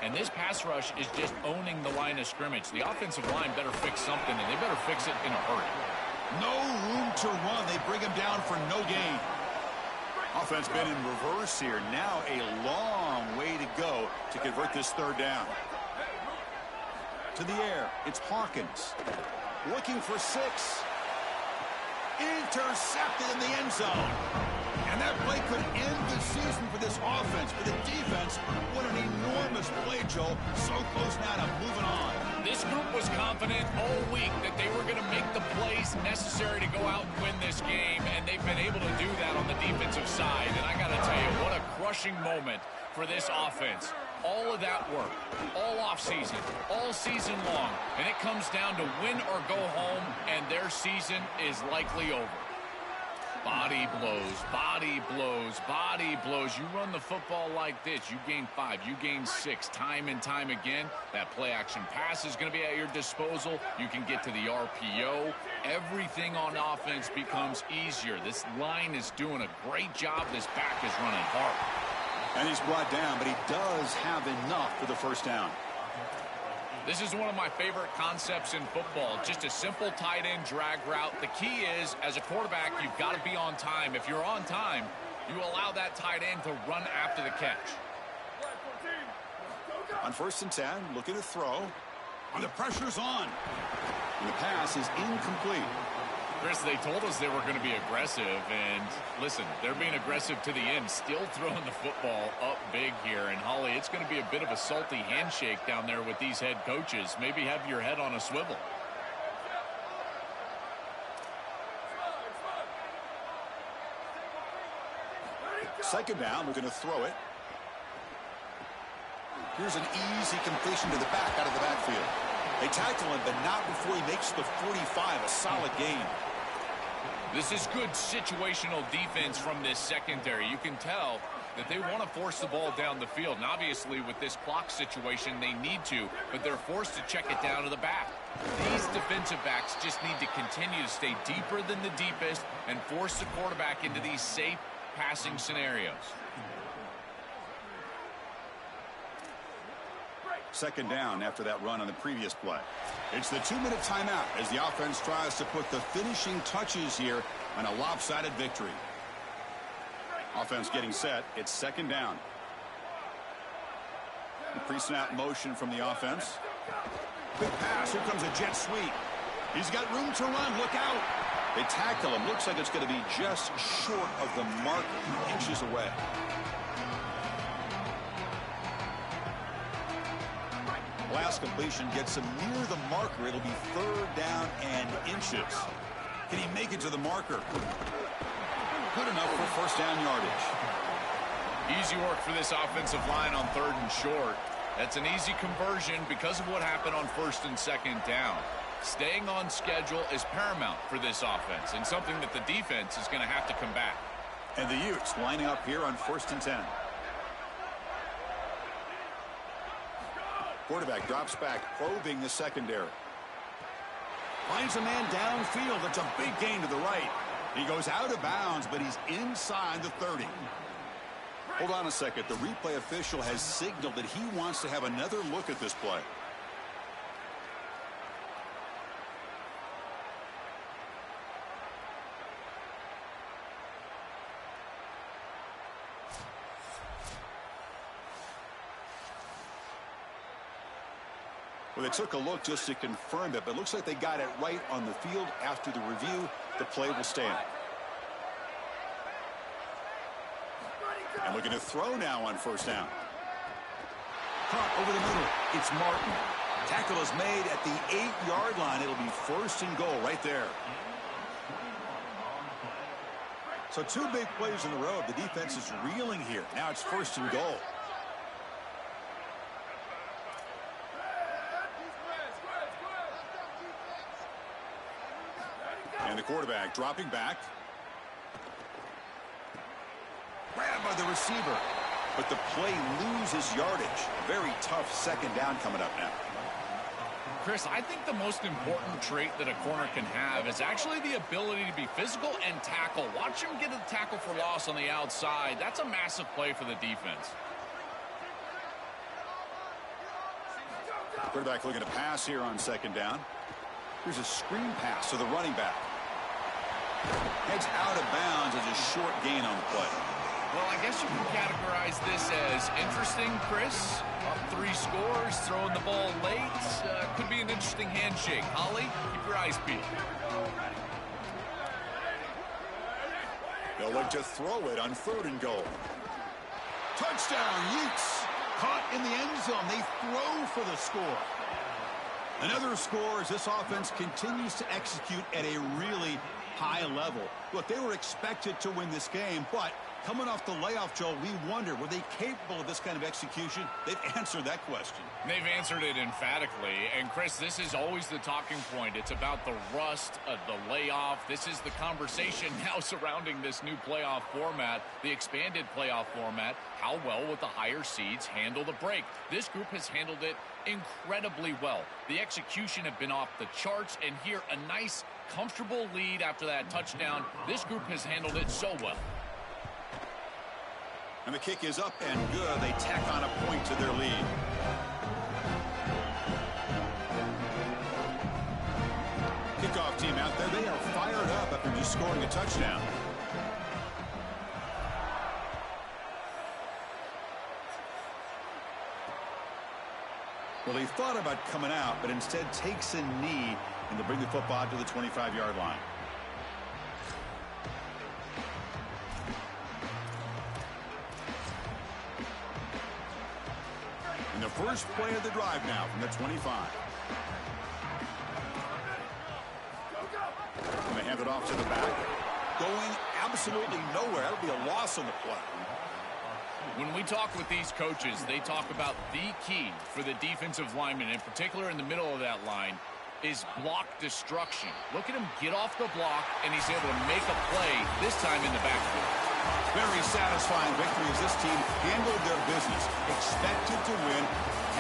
And this pass rush is just owning the line of scrimmage. The offensive line better fix something, and they better fix it in a hurry. No room to run. They bring him down for no gain. Offense been in reverse here. Now a long way to go to convert this third down. To the air, it's Hawkins. Looking for 6. Intercepted in the end zone. And that play could end the season for this offense. For the defense, what an enormous play, Joe. So close now to moving on. This group was confident all week that they were going to make the plays necessary to go out and win this game, and they've been able to do that on the defensive side. And I got to tell you, what a crushing moment for this offense. All of that work, all offseason, all season long, and it comes down to win or go home, and their season is likely over. Body blows, body blows, body blows. You run the football like this, you gain 5, you gain 6, time and time again. That play-action pass is going to be at your disposal. You can get to the RPO. Everything on offense becomes easier. This line is doing a great job. This back is running hard. And he's brought down, but he does have enough for the first down. This is one of my favorite concepts in football. Just a simple tight end drag route. The key is, as a quarterback, you've got to be on time. If you're on time, you allow that tight end to run after the catch. On 1st and 10, looking to throw. And the pressure's on. And the pass is incomplete. Chris, they told us they were going to be aggressive, and listen, they're being aggressive to the end, still throwing the football up big here. And, Holly, it's going to be a bit of a salty handshake down there with these head coaches. Maybe have your head on a swivel. Second down, we're going to throw it. Here's an easy completion to the back out of the backfield. They tackle him, but not before he makes the 45, a solid gain. This is good situational defense from this secondary. You can tell that they want to force the ball down the field. And obviously, with this clock situation, they need to, but they're forced to check it down to the back. These defensive backs just need to continue to stay deeper than the deepest and force the quarterback into these safe passing scenarios. Second down after that run on the previous play. It's the 2-minute timeout as the offense tries to put the finishing touches here on a lopsided victory. Offense getting set. It's second down. The pre-snap motion from the offense. Big pass. Here comes a jet sweep. He's got room to run. Look out. They tackle him. Looks like it's going to be just short of the mark, inches away. Last completion gets him near the marker. It'll be third down and inches. Can he make it to the marker? Good enough for first down yardage. Easy work for this offensive line on third and short. That's an easy conversion because of what happened on first and second down. Staying on schedule is paramount for this offense and something that the defense is going to have to combat. And the Utes lining up here on first and 10. Quarterback drops back, probing the secondary. Finds a man downfield. That's a big gain to the right. He goes out of bounds, but he's inside the 30. Hold on a second. The replay official has signaled that he wants to have another look at this play. Well, they took a look just to confirm it, but it looks like they got it right on the field. After the review, the play will stand. And looking to throw now on first down. Caught over the middle. It's Martin. Tackle is made at the 8-yard line. It'll be first and goal right there. So 2 big plays in a row. The defense is reeling here. Now it's first and goal. And the quarterback dropping back. Grabbed by the receiver. But the play loses yardage. Very tough second down coming up now. Chris, I think the most important trait that a corner can have is actually the ability to be physical and tackle. Watch him get a tackle for loss on the outside. That's a massive play for the defense. Quarterback looking to pass here on second down. Here's a screen pass to the running back. Heads out of bounds as a short gain on the play. Well, I guess you can categorize this as interesting, Chris. Up 3 scores, throwing the ball late. Could be an interesting handshake. Holly, keep your eyes peeled. They'll look to throw it on third and goal. Touchdown, Utes. Caught in the end zone. They throw for the score. Another score as this offense continues to execute at a really high level. Look, they were expected to win this game, but coming off the layoff, Joel, we wonder, were they capable of this kind of execution? They've answered that question. They've answered it emphatically. And, Chris, this is always the talking point. It's about the rust of the layoff. This is the conversation now surrounding this new playoff format, the expanded playoff format. How well will the higher seeds handle the break? This group has handled it incredibly well. The execution have been off the charts, and here a nice, comfortable lead after that touchdown. This group has handled it so well. And the kick is up and good. They tack on a point to their lead. Kickoff team out there. They are fired up after just scoring a touchdown. Well, he thought about coming out, but instead takes a knee and to bring the football to the 25-yard line. first play of the drive now from the 25. And they hand it off to the back. Going absolutely nowhere. That'll be a loss on the play. When we talk with these coaches, they talk about the key for the defensive lineman, in particular in the middle of that line, is block destruction. Look at him get off the block, and he's able to make a play, this time in the backfield. Very satisfying victory as this team handled their business. Expected to win.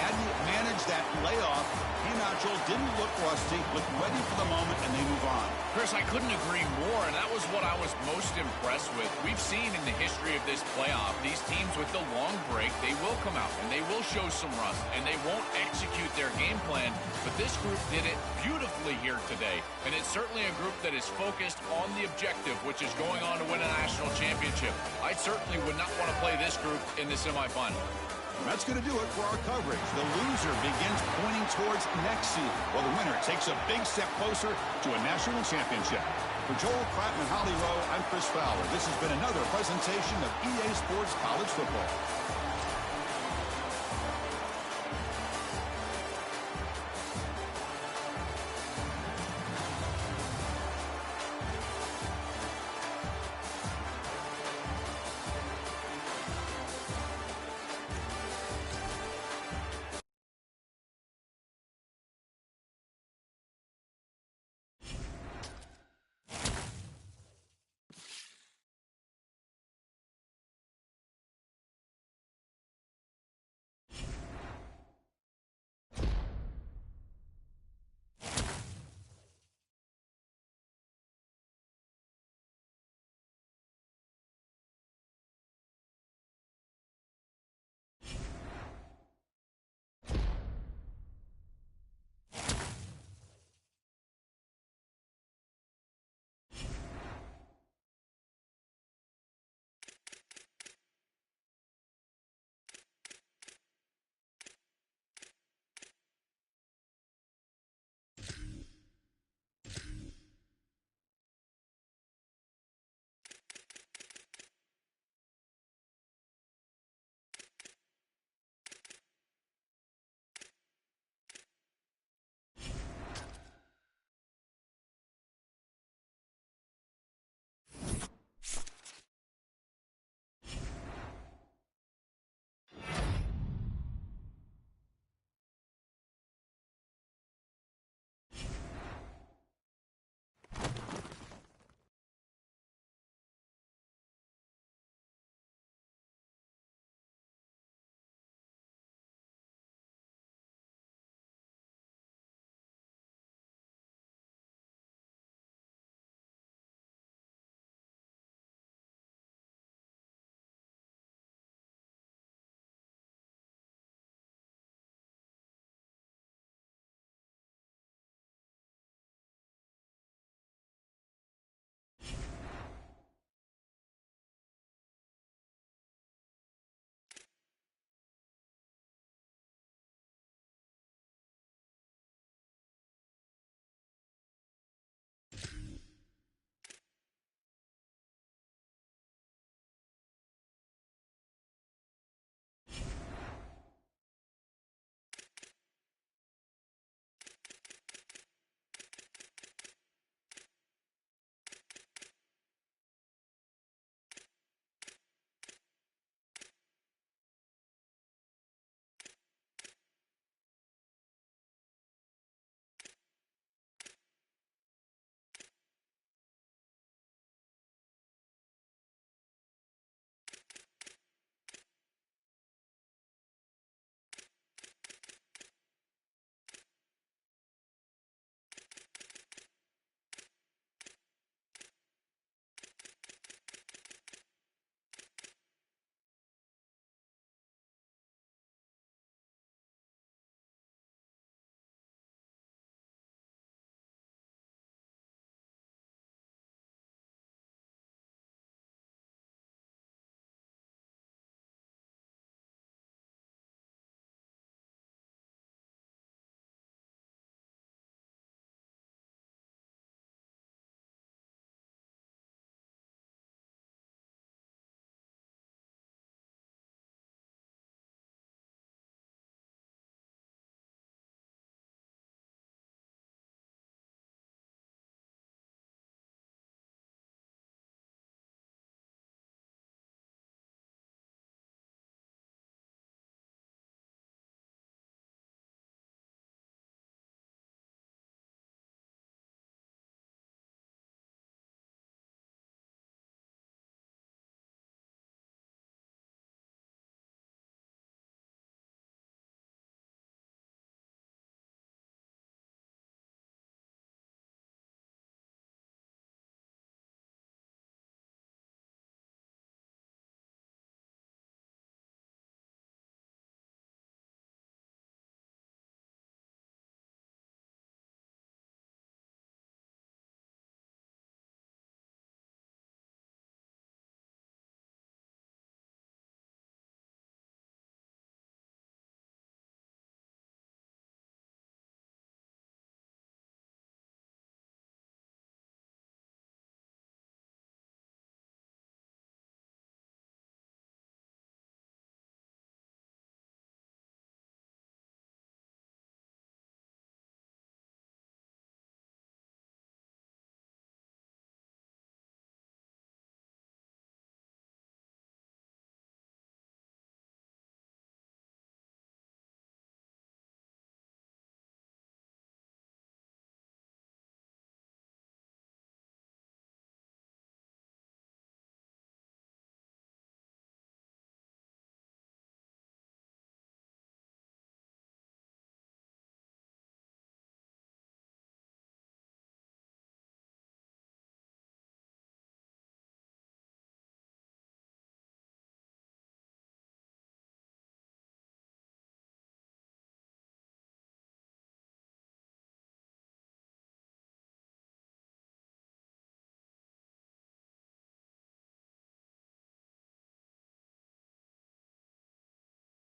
Hadn't managed that layoff. Came out, Joel, didn't look rusty, looked ready for the moment, and they move on. Chris, I couldn't agree more, and that was what I was most impressed with. We've seen in the history of this playoff, these teams with the long break, they will come out, and they will show some rust, and they won't execute their game plan, but this group did it beautifully here today, and it's certainly a group that is focused on the objective, which is going on to win a national championship. I certainly would not want to play this group in the semifinal. That's going to do it for our coverage. The loser begins pointing towards next season, while the winner takes a big step closer to a national championship. For Joel Pratt and Holly Rowe, I'm Chris Fowler. This has been another presentation of EA Sports College Football.